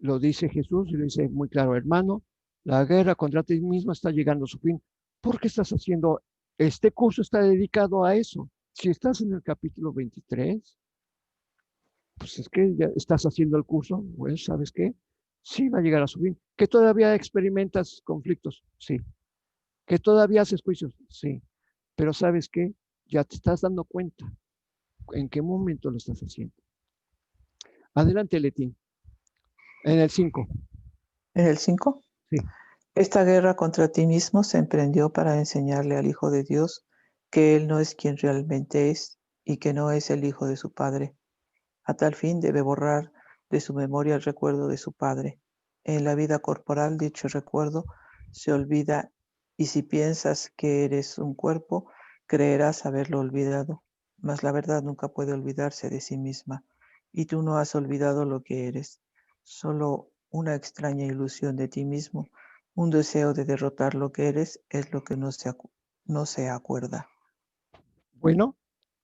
lo dice Jesús y lo dice muy claro, hermano, la guerra contra ti mismo está llegando a su fin. ¿Por qué estás haciendo? Este curso está dedicado a eso. Si estás en el capítulo 23, pues es que ya estás haciendo el curso, pues, ¿sabes qué? Sí va a llegar a su fin. ¿Que todavía experimentas conflictos? Sí. ¿Que todavía haces juicios? Sí. Pero ¿sabes qué? Ya te estás dando cuenta en qué momento lo estás haciendo. Adelante, Leti. En el 5. En el 5, Sí. esta guerra contra ti mismo se emprendió para enseñarle al Hijo de Dios que Él no es quien realmente es y que no es el Hijo de su Padre. A tal fin debe borrar de su memoria el recuerdo de su Padre. En la vida corporal dicho recuerdo se olvida y si piensas que eres un cuerpo, creerás haberlo olvidado. Mas la verdad nunca puede olvidarse de sí misma y tú no has olvidado lo que eres. Solo una extraña ilusión de ti mismo, un deseo de derrotar lo que eres es lo que no se acuerda. Bueno,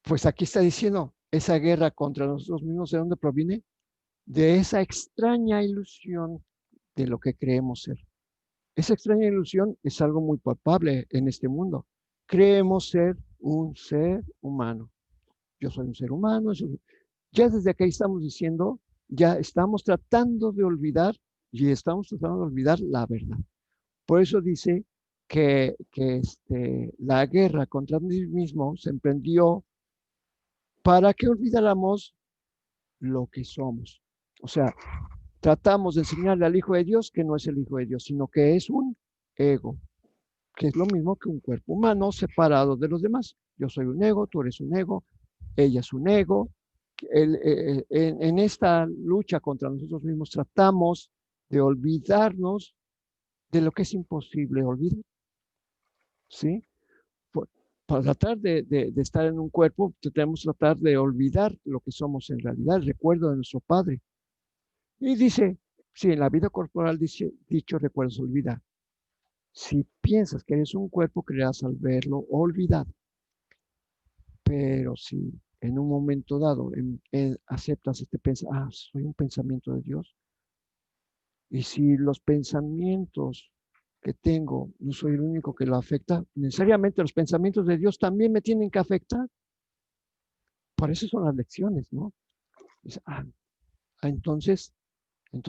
pues aquí está diciendo, esa guerra contra nosotros mismos, ¿de dónde proviene? De esa extraña ilusión de lo que creemos ser. Esa extraña ilusión es algo muy palpable en este mundo. Creemos ser un ser humano. Yo soy un ser humano. Ya desde aquí estamos diciendo, ya estamos tratando de olvidar y estamos tratando de olvidar la verdad. Por eso dice que la guerra contra mí mismo se emprendió para que olvidáramos lo que somos. O sea, tratamos de enseñarle al Hijo de Dios que no es el Hijo de Dios, sino que es un ego, que es lo mismo que un cuerpo humano separado de los demás. Yo soy un ego, tú eres un ego, ella es un ego. En esta lucha contra nosotros mismos tratamos de olvidarnos de lo que es imposible olvidar, ¿sí? Para tratar de estar en un cuerpo, tenemos que tratar de olvidar lo que somos en realidad, el recuerdo de nuestro Padre. Y dice, si en la vida corporal dice, dicho recuerdo se olvida. Si piensas que eres un cuerpo, creerás al verlo olvidado. Pero si en un momento dado aceptas este pensamiento, soy un pensamiento de Dios, y si los pensamientos que tengo no soy el único que lo afecta, necesariamente los pensamientos de Dios también me tienen que afectar. Por eso son las lecciones, ¿no? Dice, entonces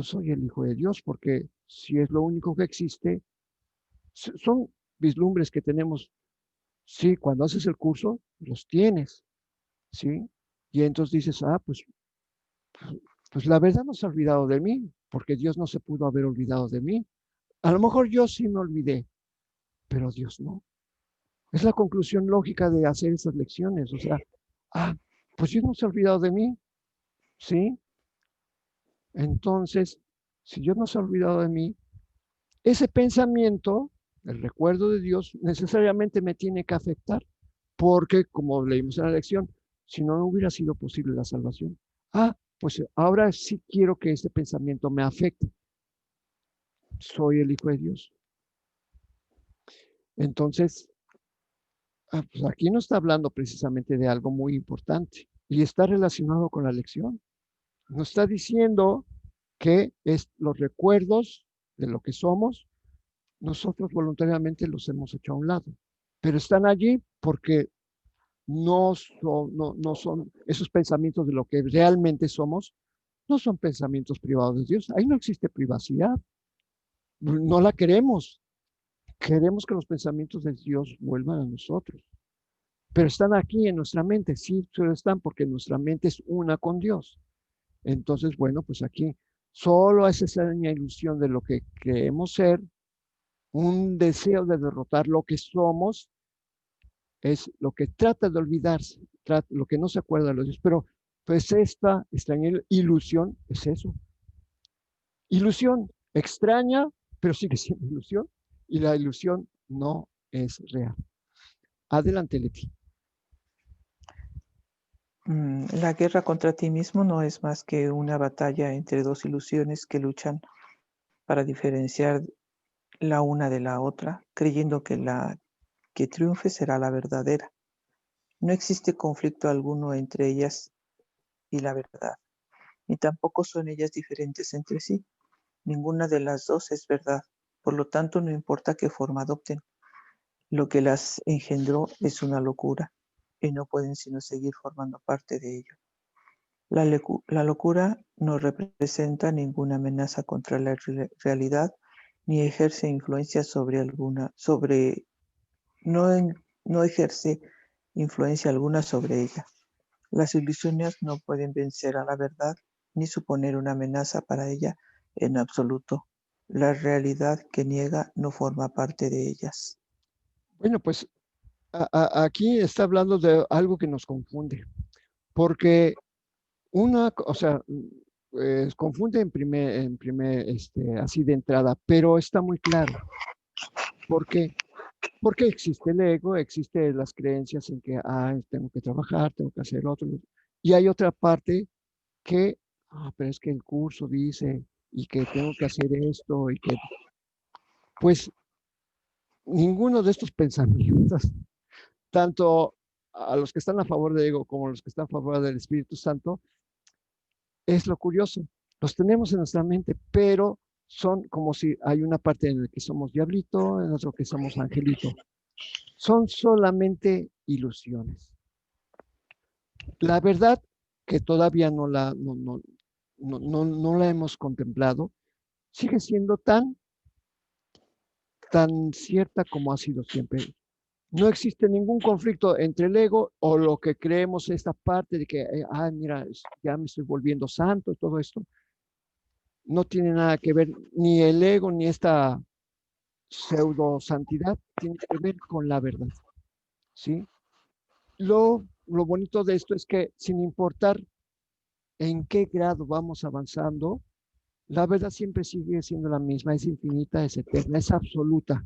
soy el Hijo de Dios, porque si es lo único que existe, son vislumbres que tenemos. Sí, cuando haces el curso, los tienes, ¿sí? Y entonces dices, pues la verdad no se ha olvidado de mí, porque Dios no se pudo haber olvidado de mí. A lo mejor yo sí me olvidé, pero Dios no. Es la conclusión lógica de hacer esas lecciones. O sea, pues Dios no se ha olvidado de mí, ¿sí? Entonces, si Dios no se ha olvidado de mí, ese pensamiento, el recuerdo de Dios, necesariamente me tiene que afectar, porque como leímos en la lección, si no, no hubiera sido posible la salvación. Pues ahora sí quiero que este pensamiento me afecte. Soy el Hijo de Dios. Entonces, pues aquí no está hablando precisamente de algo muy importante y está relacionado con la lección. Nos está diciendo que los recuerdos de lo que somos, nosotros voluntariamente los hemos hecho a un lado, pero están allí porque no son esos pensamientos de lo que realmente somos, no son pensamientos privados de Dios. Ahí no existe privacidad. No la queremos. Queremos que los pensamientos de Dios vuelvan a nosotros. Pero están aquí en nuestra mente. Sí, solo están porque nuestra mente es una con Dios. Entonces, bueno, pues aquí solo es esa ilusión de lo que creemos ser, un deseo de derrotar lo que somos, es lo que trata de olvidarse, lo que no se acuerda de los dioses. Pero pues esta extraña ilusión es eso. Ilusión extraña, pero sigue siendo ilusión. Y la ilusión no es real. Adelante, Leti. La guerra contra ti mismo no es más que una batalla entre dos ilusiones que luchan para diferenciar la una de la otra, creyendo que la que triunfe será la verdadera. No existe conflicto alguno entre ellas y la verdad, ni tampoco son ellas diferentes entre sí. Ninguna de las dos es verdad, por lo tanto no importa qué forma adopten. Lo que las engendró es una locura, y no pueden sino seguir formando parte de ello. La locura no representa ninguna amenaza contra la realidad, ni ejerce influencia no, no ejerce influencia alguna sobre ella. Las ilusiones no pueden vencer a la verdad, ni suponer una amenaza para ella en absoluto. La realidad que niega no forma parte de ellas. Bueno, pues aquí está hablando de algo que nos confunde, porque o sea, confunde así de entrada, pero está muy claro. ¿Por qué? Porque existe el ego, existe las creencias en que, tengo que trabajar, tengo que hacer otro. Y hay otra parte que, pero es que el curso dice, y que tengo que hacer esto, y que, pues, ninguno de estos pensamientos, tanto a los que están a favor del ego como a los que están a favor del Espíritu Santo, es lo curioso. Los tenemos en nuestra mente, pero son como si hay una parte en la que somos diablito, en otro que somos angelito. Son solamente ilusiones. La verdad que todavía no la hemos contemplado, sigue siendo tan cierta como ha sido siempre. No existe ningún conflicto entre el ego o lo que creemos, esta parte de que, mira, ya me estoy volviendo santo, todo esto. No tiene nada que ver, ni el ego, ni esta pseudo santidad, tiene que ver con la verdad, ¿sí? Lo bonito de esto es que sin importar en qué grado vamos avanzando, la verdad siempre sigue siendo la misma, es infinita, es eterna, es absoluta.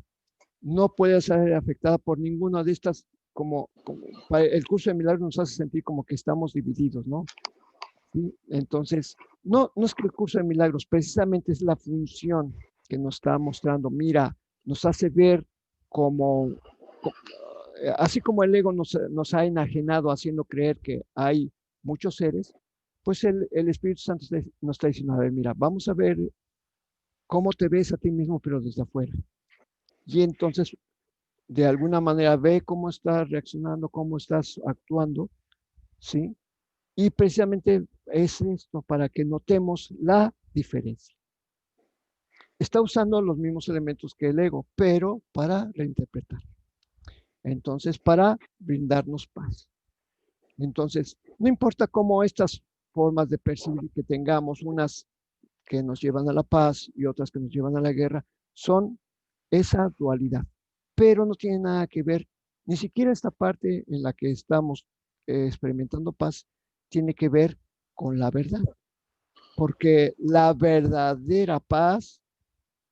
No puede ser afectada por ninguna de estas, como el curso de milagros nos hace sentir como que estamos divididos, ¿no? ¿Sí? Entonces, no es que el curso de milagros, precisamente es la función que nos está mostrando. Mira, nos hace ver como, así como el ego nos ha enajenado haciendo creer que hay muchos seres, pues el Espíritu Santo nos está diciendo, a ver, mira, vamos a ver cómo te ves a ti mismo, pero desde afuera. Y entonces, de alguna manera, ve cómo estás reaccionando, cómo estás actuando, ¿sí? Y precisamente es esto para que notemos la diferencia. Está usando los mismos elementos que el ego, pero para reinterpretar. Entonces, para brindarnos paz. Entonces, no importa cómo estas formas de percibir que tengamos, unas que nos llevan a la paz y otras que nos llevan a la guerra, son esa dualidad, pero no tiene nada que ver, ni siquiera esta parte en la que estamos experimentando paz tiene que ver con la verdad, porque la verdadera paz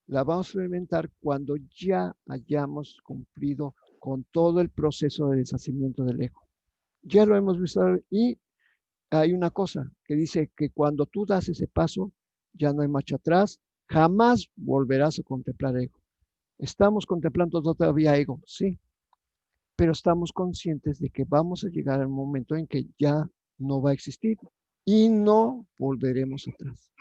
la vamos a experimentar cuando ya hayamos cumplido con todo el proceso de deshacimiento del ego. Ya lo hemos visto y hay una cosa que dice que cuando tú das ese paso, ya no hay marcha atrás, jamás volverás a contemplar ego. Estamos contemplando todavía ego, sí, pero estamos conscientes de que vamos a llegar al momento en que ya no va a existir y no volveremos atrás.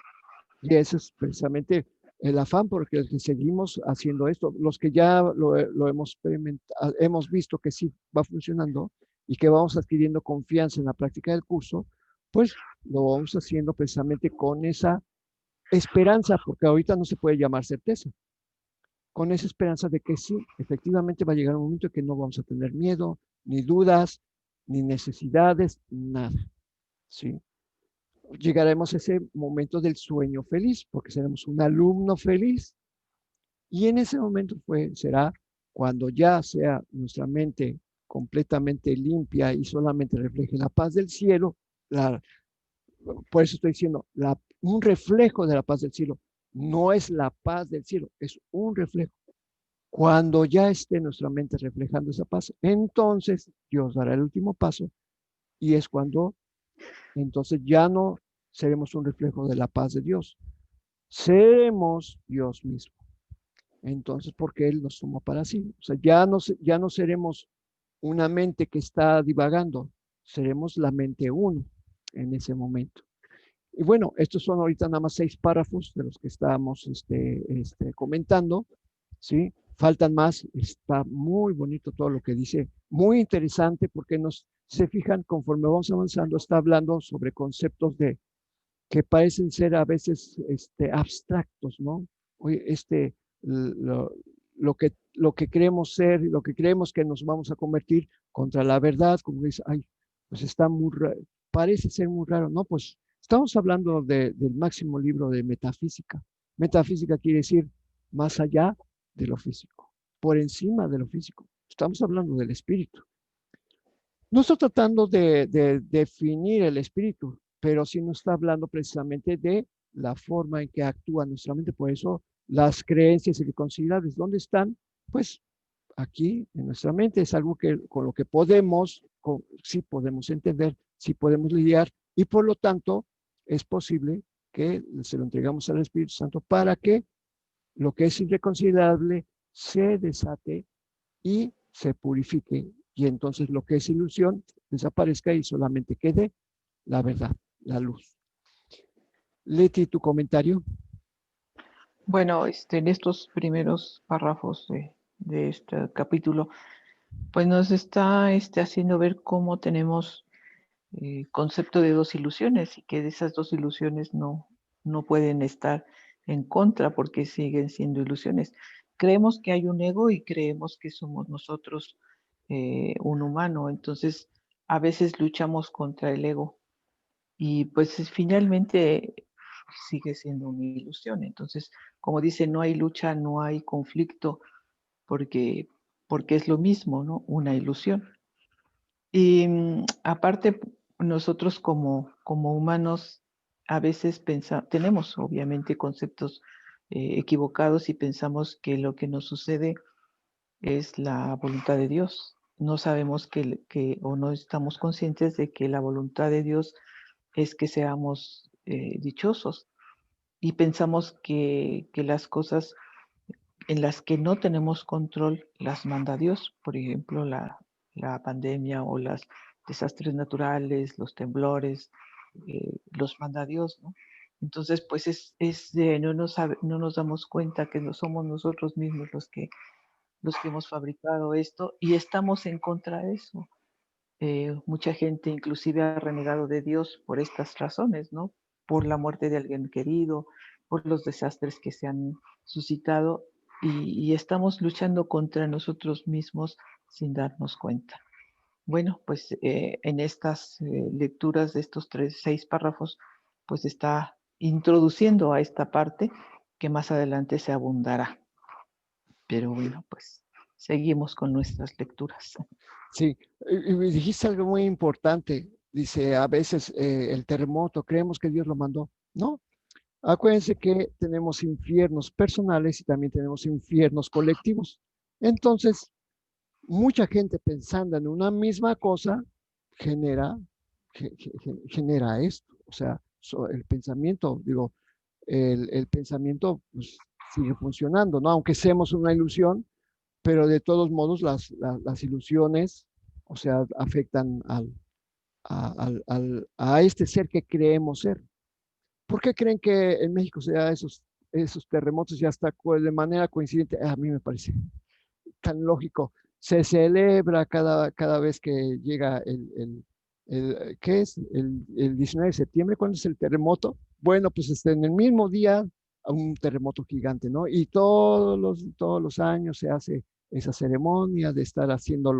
Y ese es precisamente el afán por el que seguimos haciendo esto. Los que ya lo hemos experimentado, hemos visto que sí va funcionando y que vamos adquiriendo confianza en la práctica del curso, pues lo vamos haciendo precisamente con esa esperanza, porque ahorita no se puede llamar certeza, con esa esperanza de que sí, efectivamente va a llegar un momento en que no vamos a tener miedo, ni dudas, ni necesidades, nada, ¿sí? Llegaremos a ese momento del sueño feliz, porque seremos un alumno feliz. Y en ese momento será cuando ya sea nuestra mente completamente limpia y solamente refleje la paz del cielo, por eso estoy diciendo, un reflejo de la paz del cielo. No es la paz del cielo, es un reflejo. Cuando ya esté nuestra mente reflejando esa paz, entonces Dios dará el último paso y es cuando entonces ya no seremos un reflejo de la paz de Dios, seremos Dios mismo. Entonces, porque Él nos tomó para sí. O sea, ya no seremos una mente que está divagando, seremos la mente uno en ese momento. Y bueno, estos son ahorita nada más 6 párrafos de los que estábamos comentando, ¿sí? Faltan más, está muy bonito todo lo que dice, muy interesante porque se fijan, conforme vamos avanzando, está hablando sobre conceptos que parecen ser a veces abstractos, ¿no? Oye, lo, lo que creemos ser y lo que creemos que nos vamos a convertir contra la verdad, como dice, ay, pues está muy raro, parece ser muy raro, ¿no? Pues estamos hablando del máximo libro de metafísica. Metafísica quiere decir más allá de lo físico, por encima de lo físico. Estamos hablando del espíritu. No estoy tratando de definir el espíritu, pero sí nos está hablando precisamente de la forma en que actúa nuestra mente. Por eso las creencias irreconciliables, ¿dónde están? Pues aquí en nuestra mente es algo con lo que sí podemos entender, sí podemos lidiar y por lo tanto es posible que se lo entregamos al Espíritu Santo para que lo que es irreconciliable se desate y se purifique y entonces lo que es ilusión desaparezca y solamente quede la verdad, la luz. Leti, tu comentario. Bueno, en estos primeros párrafos de este capítulo, pues nos está haciendo ver cómo tenemos concepto de dos ilusiones y que de esas dos ilusiones no pueden estar en contra porque siguen siendo ilusiones. Creemos que hay un ego y creemos que somos nosotros un humano, entonces a veces luchamos contra el ego y pues finalmente sigue siendo una ilusión. Entonces, como dice, no hay lucha, no hay conflicto porque, porque es lo mismo, ¿no? Una ilusión. Y aparte, nosotros como humanos a veces tenemos obviamente conceptos equivocados y pensamos que lo que nos sucede es la voluntad de Dios. No sabemos o no estamos conscientes de que la voluntad de Dios es que seamos dichosos y pensamos que las cosas en las que no tenemos control las manda Dios, por ejemplo, la pandemia o los desastres naturales, los temblores, los manda Dios, ¿no? Entonces, pues no nos damos cuenta que no somos nosotros mismos los que hemos fabricado esto y estamos en contra de eso. Mucha gente inclusive ha renegado de Dios por estas razones, ¿no? Por la muerte de alguien querido, por los desastres que se han suscitado y estamos luchando contra nosotros mismos sin darnos cuenta. Bueno, pues en estas lecturas de estos 6 párrafos, pues está introduciendo a esta parte que más adelante se abundará. Pero bueno, pues seguimos con nuestras lecturas. Sí, y dijiste algo muy importante. Dice, a veces el terremoto, creemos que Dios lo mandó. No, acuérdense que tenemos infiernos personales y también tenemos infiernos colectivos. Entonces, mucha gente pensando en una misma cosa genera, genera esto. O sea, el pensamiento, digo, el pensamiento pues, sigue funcionando, ¿no? Aunque seamos una ilusión, pero de todos modos las ilusiones, o sea, afectan a este ser que creemos ser. ¿Por qué creen que en México se da esos terremotos y hasta de manera coincidente? A mí me parece tan lógico. Se celebra cada vez que llega ¿qué es? El 19 de septiembre, ¿cuándo es el terremoto? Bueno, pues en el mismo día un terremoto gigante, ¿no? Y todos los años se hace esa ceremonia de estar haciendo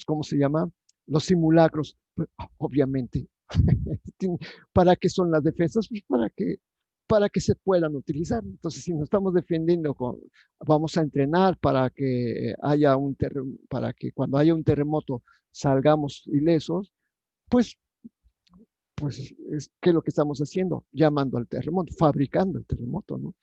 ¿cómo se llama? Los simulacros. Pues, obviamente, ¿para qué son las defensas? Pues para que se puedan utilizar. Entonces, si nos estamos defendiendo, vamos a entrenar para que para que cuando haya un terremoto salgamos ilesos, pues, ¿qué es lo que estamos haciendo? Llamando al terremoto, fabricando el terremoto, ¿no?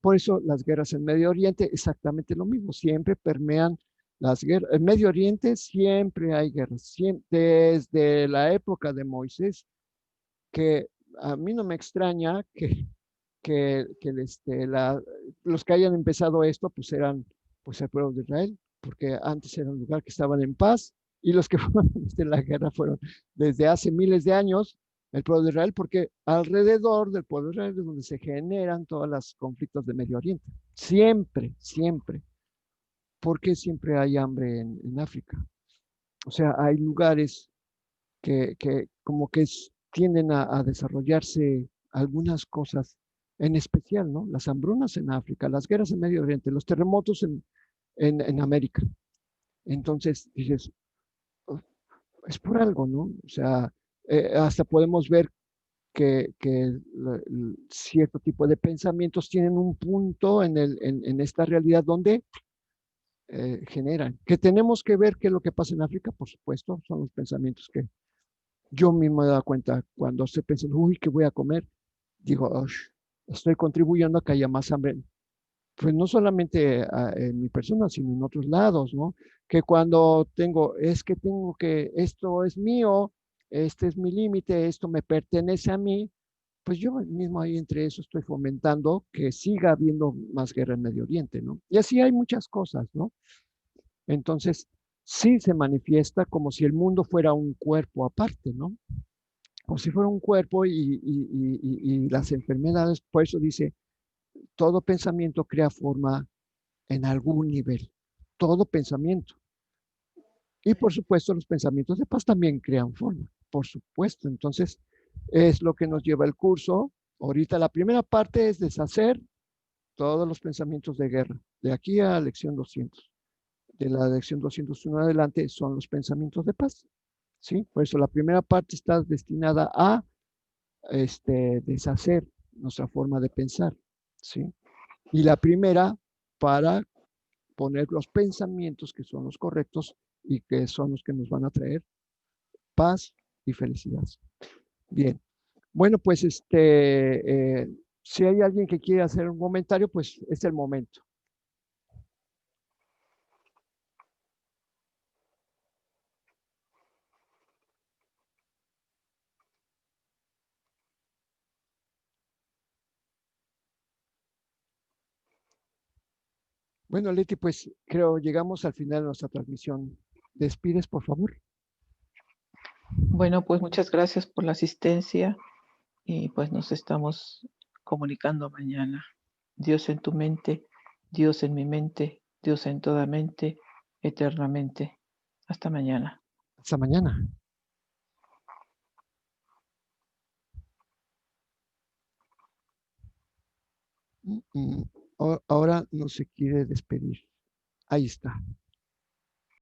Por eso las guerras en Medio Oriente, exactamente lo mismo, siempre permean las guerras. En Medio Oriente siempre hay guerras, desde la época de Moisés, que a mí no me extraña que los que hayan empezado esto, pues eran pues el pueblo de Israel, porque antes era un lugar que estaban en paz, y los que fueron desde la guerra fueron desde hace miles de años el pueblo de Israel, porque alrededor del pueblo de Israel es donde se generan todos los conflictos de Medio Oriente. Siempre, siempre. ¿Por qué siempre hay hambre en África? O sea, hay lugares que como que tienden a desarrollarse algunas cosas en especial, ¿no? Las hambrunas en África, las guerras en Medio Oriente, los terremotos en América. Entonces dices, "Oh, es por algo, ¿no?" O sea, hasta podemos ver que cierto tipo de pensamientos tienen un punto en esta realidad donde generan. Que tenemos que ver qué es lo que pasa en África, por supuesto, son los pensamientos que yo mismo me he dado cuenta cuando estoy pensando, uy, ¿qué voy a comer? Digo, "Ush, estoy contribuyendo a que haya más hambre, pues no solamente en mi persona, sino en otros lados, ¿no? Que cuando es que tengo que, esto es mío, este es mi límite, esto me pertenece a mí, pues yo mismo ahí entre eso estoy fomentando que siga habiendo más guerra en Medio Oriente, ¿no? Y así hay muchas cosas, ¿no? Entonces, sí se manifiesta como si el mundo fuera un cuerpo aparte, ¿no? Como si fuera un cuerpo y las enfermedades, por eso dice, todo pensamiento crea forma en algún nivel, todo pensamiento. Y por supuesto, los pensamientos de paz también crean forma, por supuesto. Entonces, es lo que nos lleva el curso. Ahorita la primera parte es deshacer todos los pensamientos de guerra, de aquí a lección 200. De la lección 201 adelante son los pensamientos de paz. ¿Sí? Por eso la primera parte está destinada a deshacer nuestra forma de pensar. ¿Sí? Y la primera para poner los pensamientos que son los correctos y que son los que nos van a traer paz y felicidad. Bien. Bueno, pues si hay alguien que quiere hacer un comentario, pues es el momento. Bueno, Leti, pues creo llegamos al final de nuestra transmisión. ¿Despides, por favor? Bueno, pues muchas gracias por la asistencia y pues nos estamos comunicando mañana. Dios en tu mente, Dios en mi mente, Dios en toda mente, eternamente. Hasta mañana. Hasta mañana. Ahora no se quiere despedir. Ahí está.